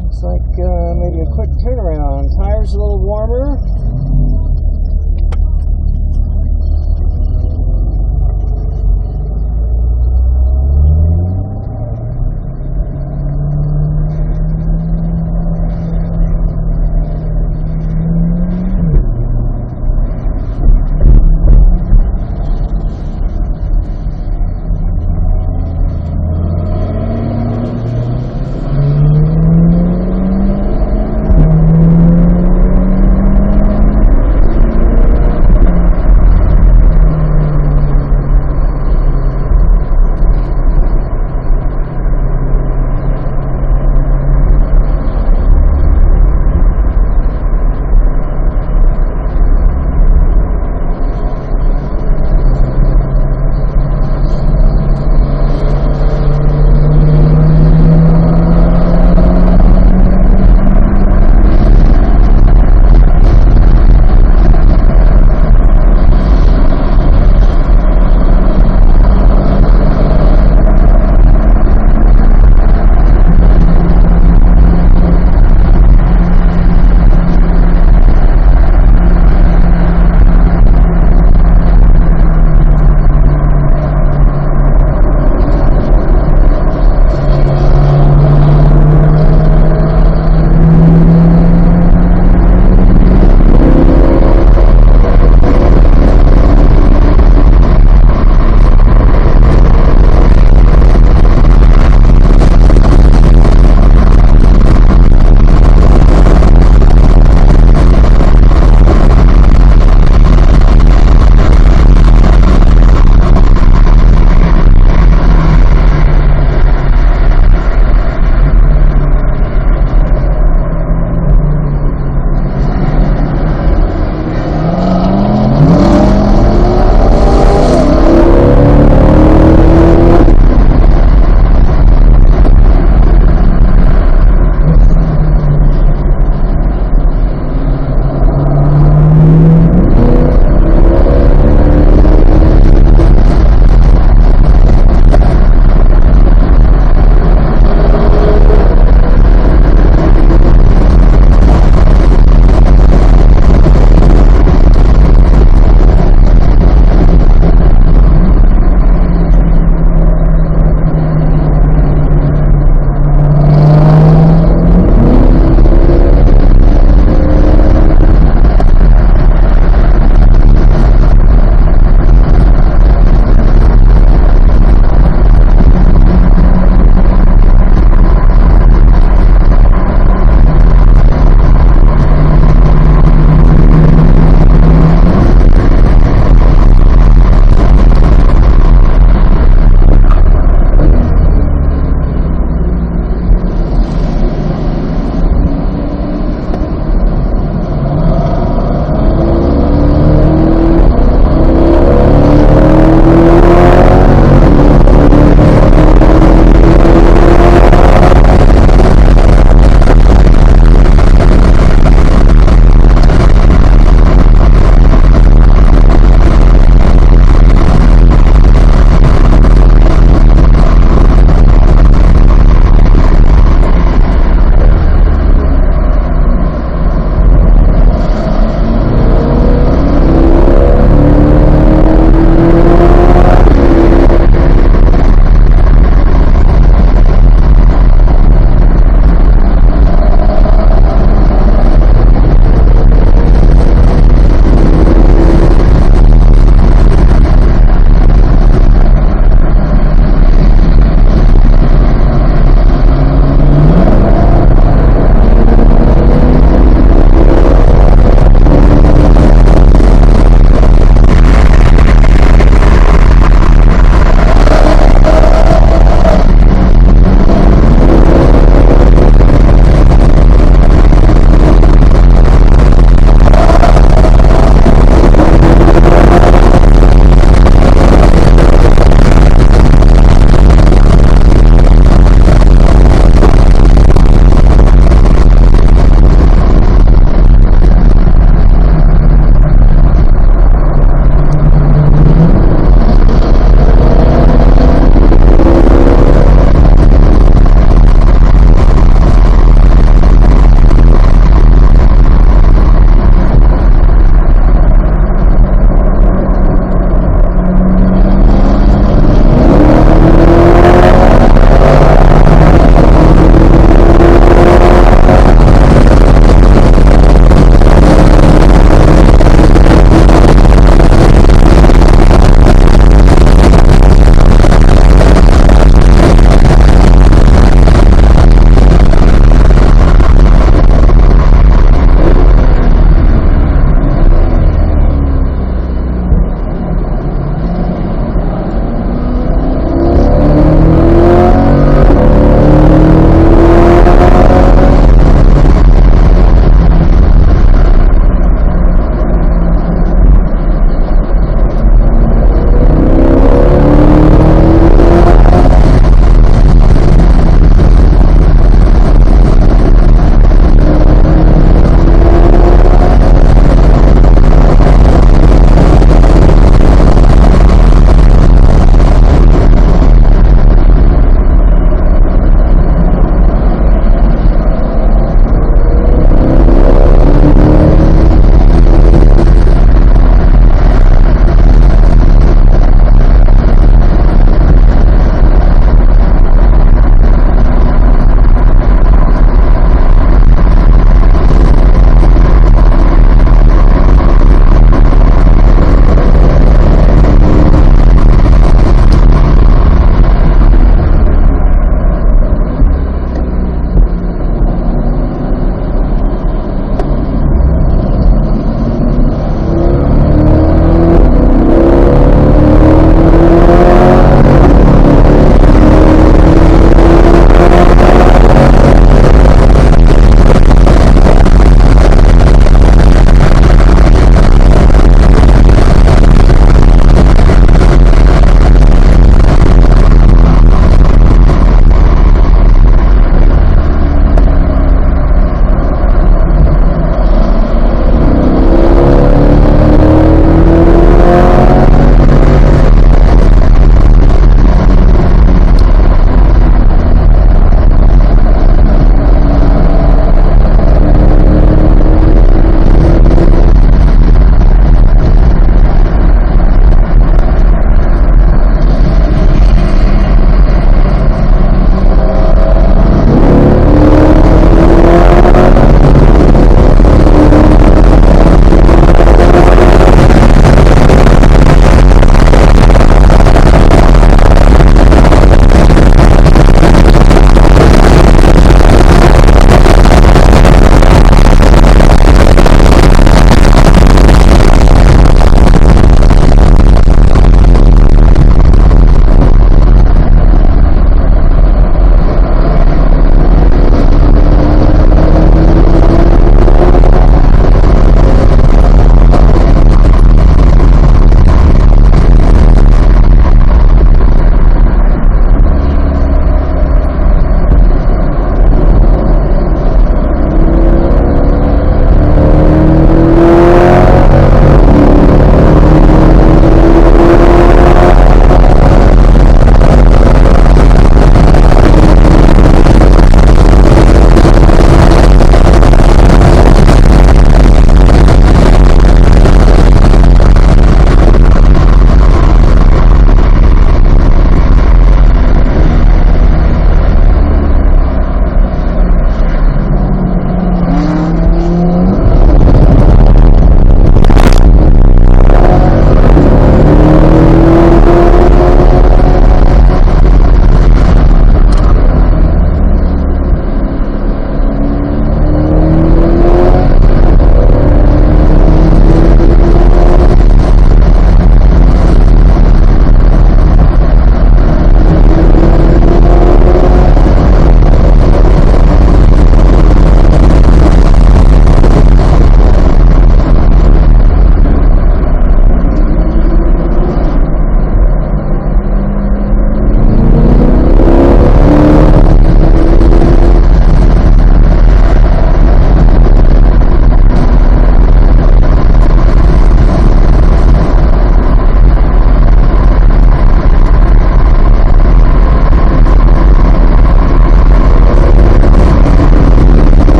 Looks like maybe a quick turnaround. Tires a little warmer.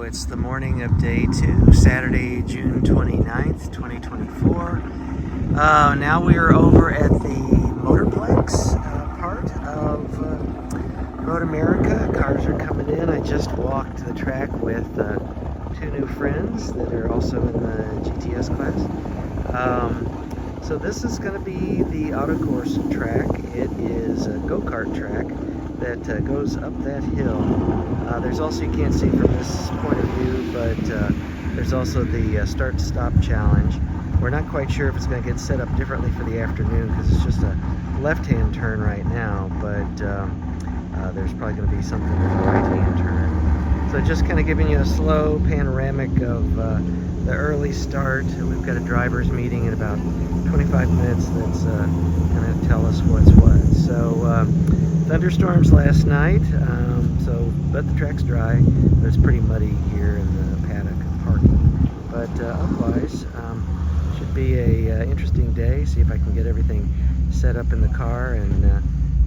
it's the morning of day 2, Saturday, June 29th, 2024. Now we are over at the Motorplex part of Road America. Cars are coming in. I just walked the track with 2 new friends that are also in the GTS class. So this is going to be the autocourse track. It is a go-kart track that goes up that hill. There's also, you can't see from this point of view, but there's also the start-stop challenge. We're not quite sure if it's going to get set up differently for the afternoon because it's just a left-hand turn right now, but there's probably going to be something with a right-hand turn. So just kind of giving you a slow panoramic of the early start. We've got a driver's meeting in about 25 minutes that's going to tell us what's what. So thunderstorms last night, but the track's dry, but it's pretty muddy here in the paddock parking. But otherwise, should be a interesting day. See if I can get everything set up in the car and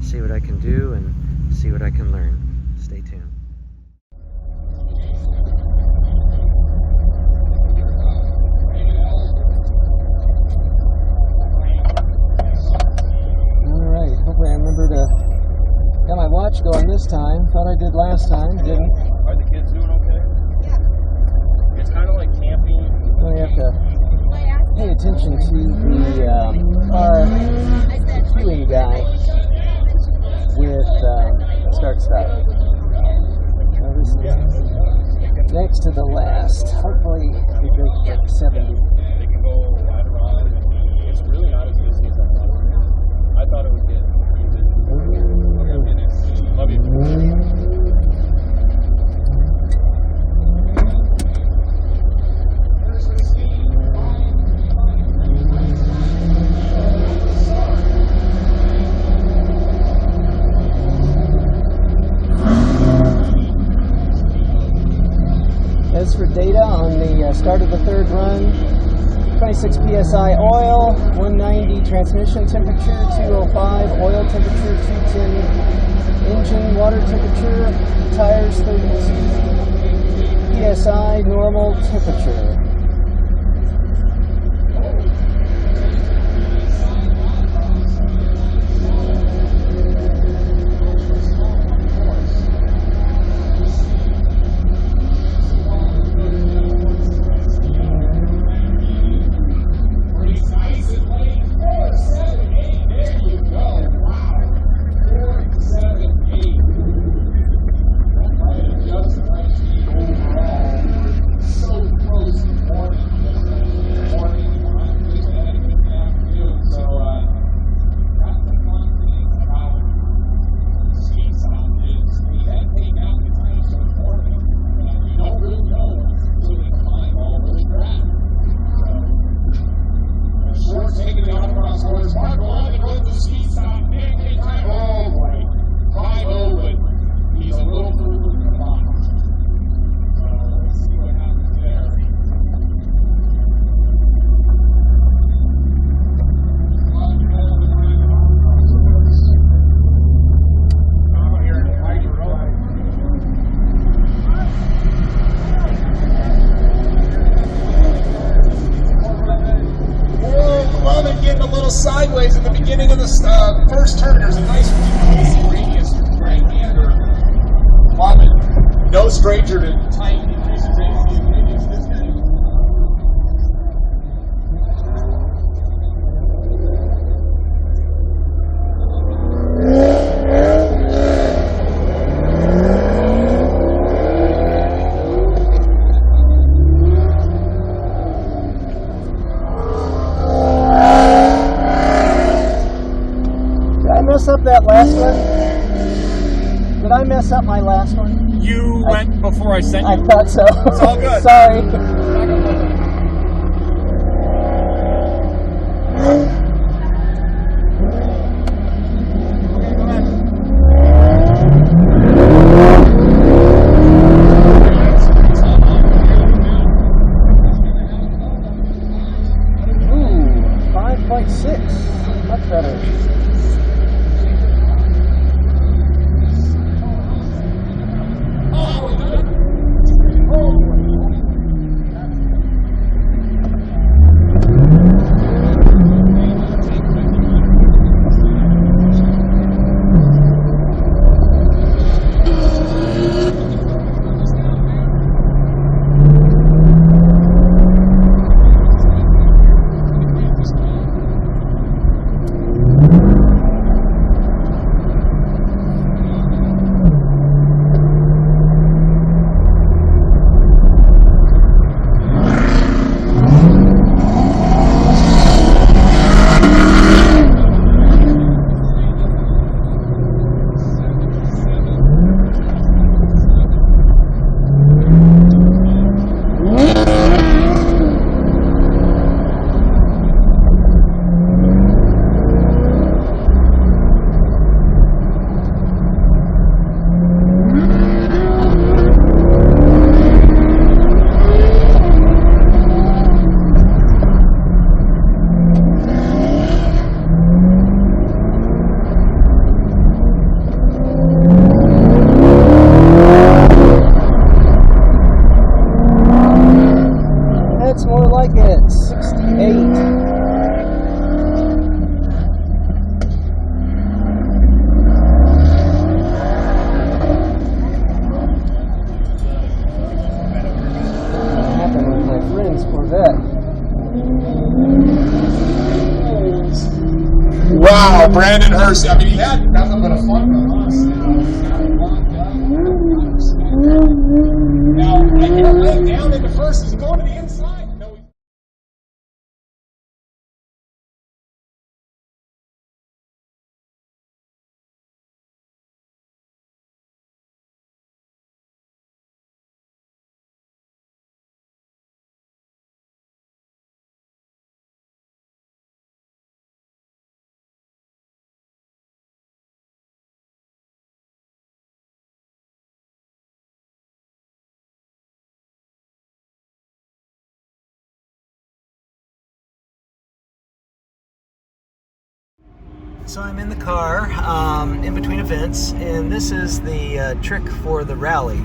see what I can do and see what I can learn. Stay tuned. Alright, hopefully I remember to got my watch going this time. Thought I did last time, didn't. Are the kids doing okay? Yeah. It's kind of like camping. We have to pay attention to our queuing guy with start-stop. So this is next to the last. Hopefully we break 70. They can go right around. It's really not as busy as I thought it would be. I thought it would get busy. Okay, love you. As for data on the start of the third run, 26 psi oil, 190 transmission temperature, 205 oil temperature, 210 engine water temperature, tires 32 psi normal temperature. Sideways in the beginning of the first turn. There's a nice radius right here. Bobbin, no stranger to tight increases radius. This guy. Mess up that last one? Did I mess up my last one? You went before I sent you. I thought so. It's all good. Sorry. Ooh, 5.6. Much better. Oh, cars, I mean, he had nothing but a fun run, honestly. He got it locked up. Now, I hit leg down into first. He's going to the inside. No, So I'm in the car, in between events, and this is the trick for the rally.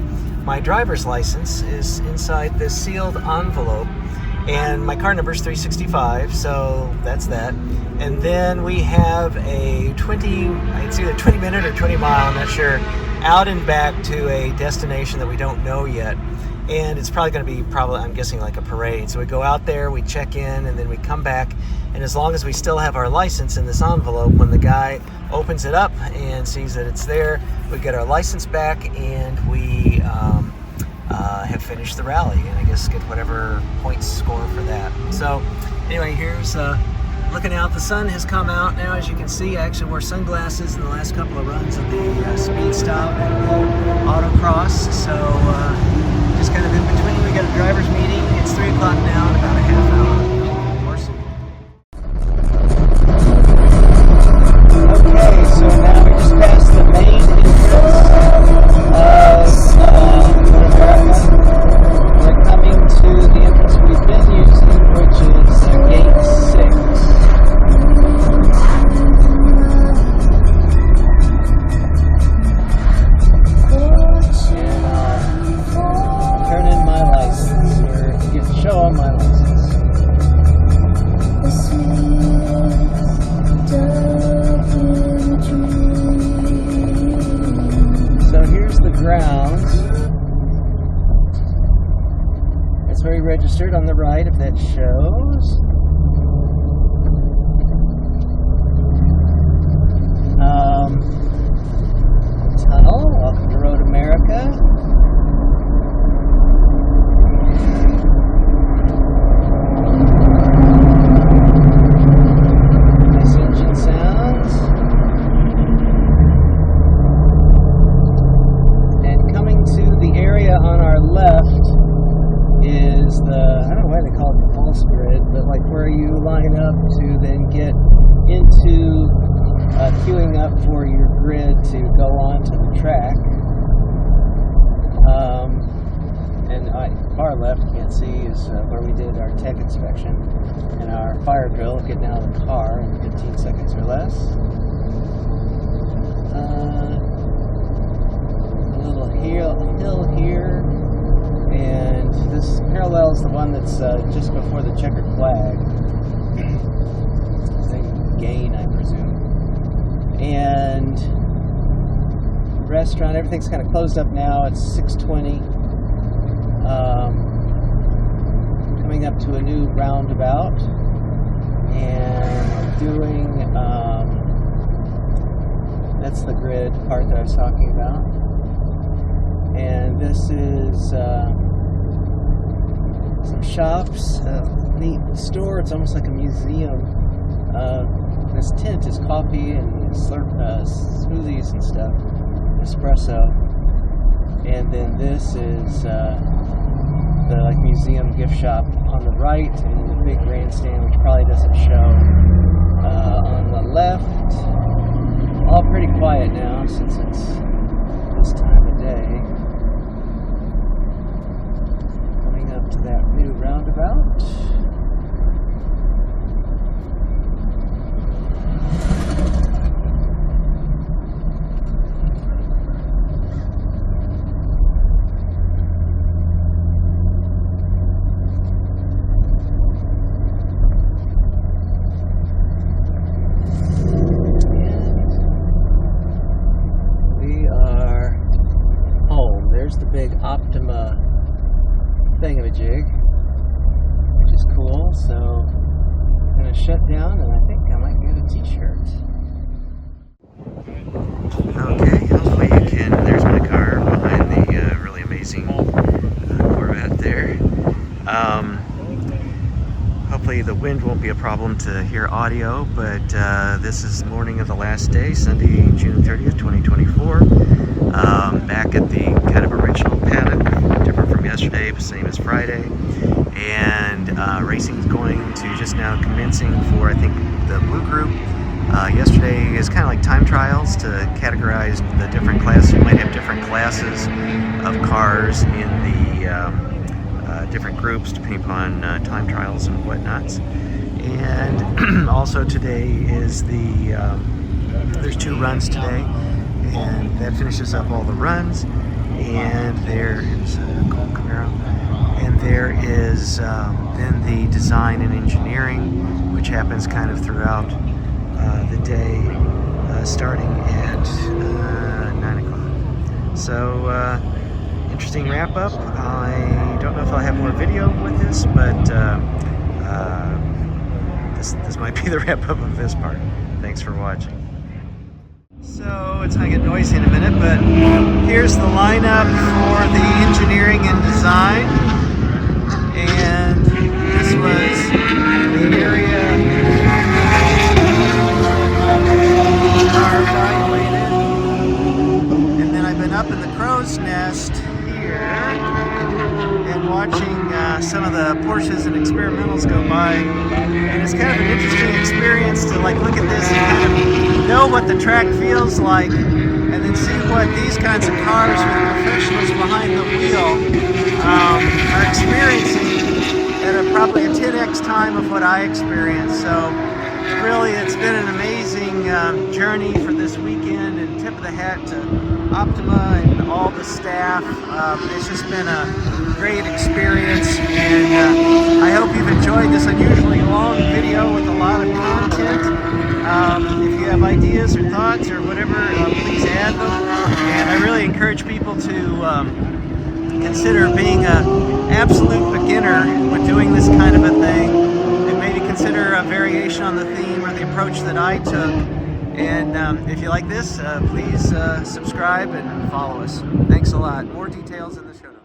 My driver's license is inside this sealed envelope, and my car number is 365, so that's that. And then we have a it's either 20 minute or 20 mile, I'm not sure, out and back to a destination that we don't know yet. And it's probably going to be, I'm guessing, like a parade. So we go out there, we check in, and then we come back. And as long as we still have our license in this envelope, when the guy opens it up and sees that it's there, we get our license back, and we have finished the rally. And I guess get whatever points score for that. So anyway, here's looking out. The sun has come out now, as you can see. I actually wore sunglasses in the last couple of runs of the speed stop and the autocross. So just kind of in between. We got a driver's meeting. It's 3 o'clock now in about a half hour. Of course. Okay, so now we just passed the main entrance of America. We're coming to the entrance we've been using, which is Gate 6. Turn in my license, or get to show on my license. So here's the grounds. It's where you registered on the right, if that shows. Tunnel, welcome to Road America. Nice engine sounds. And coming to the area on our left is I don't know why they call it the pulse grid, but like where you line up to then get into queuing up for your grid to go on to the track. And far left, can't see, is where we did our tech inspection and our fire drill, getting out of the car in 15 seconds or less. A little hill here, and this parallels the one that's just before the checkered flag. Gain, I presume. And restaurant, everything's kind of closed up now. It's 6:20. Coming up to a new roundabout and doing that's the grid part that I was talking about. And this is some shops, neat store. It's almost like a museum. This tent is coffee and smoothies and stuff, espresso. And then this is the like museum gift shop on the right, and the big grandstand, which probably doesn't show, on the left. All pretty quiet now since it's this time of day. Coming up to that new roundabout. Optima thingamajig, which is cool. So I'm gonna shut down, and I think I might get a t-shirt. Okay, hopefully you can. There's my car behind the really amazing Corvette there. Hopefully the wind won't be a problem to hear audio, but this is the morning of the last day, Sunday, June 30th, 2024. Back at the kind of original paddock, different from yesterday, but same as Friday. And racing is going to just now commencing for, I think, the blue group. Yesterday is kind of like time trials to categorize the different classes. You might have different classes of cars in the different groups depending upon time trials and whatnots. And also today is there's 2 runs today, and that finishes up all the runs. And there is a Colt Camaro, and there is then the design and engineering, which happens kind of throughout the day, starting at 9 o'clock. So interesting wrap up. I don't know if I'll have more video with this, but this might be the wrap up of this part. Thanks for watching. So it's going to get noisy in a minute, but here's the lineup for the engineering and design. And this was the area are evaluated. And then I've been up in the crow's nest here and watching some of the Porsches and experimentals go by. And it's kind of an interesting experience to like look at this and kind of know what the track feels like, and then see what these kinds of cars with professionals behind the wheel are experiencing at probably a 10x time of what I experienced. So really, it's been an amazing journey for this weekend, and tip of the hat to Optima and all the staff. It's just been a great experience, and I hope you've enjoyed this unusually long video with a lot of content. If you have ideas or thoughts or whatever, please add them. And I really encourage people to consider being an absolute beginner with doing this kind of a thing, and maybe consider a variation on the theme or the approach that I took. And if you like this, please subscribe and follow us. Thanks a lot. More details in the show notes.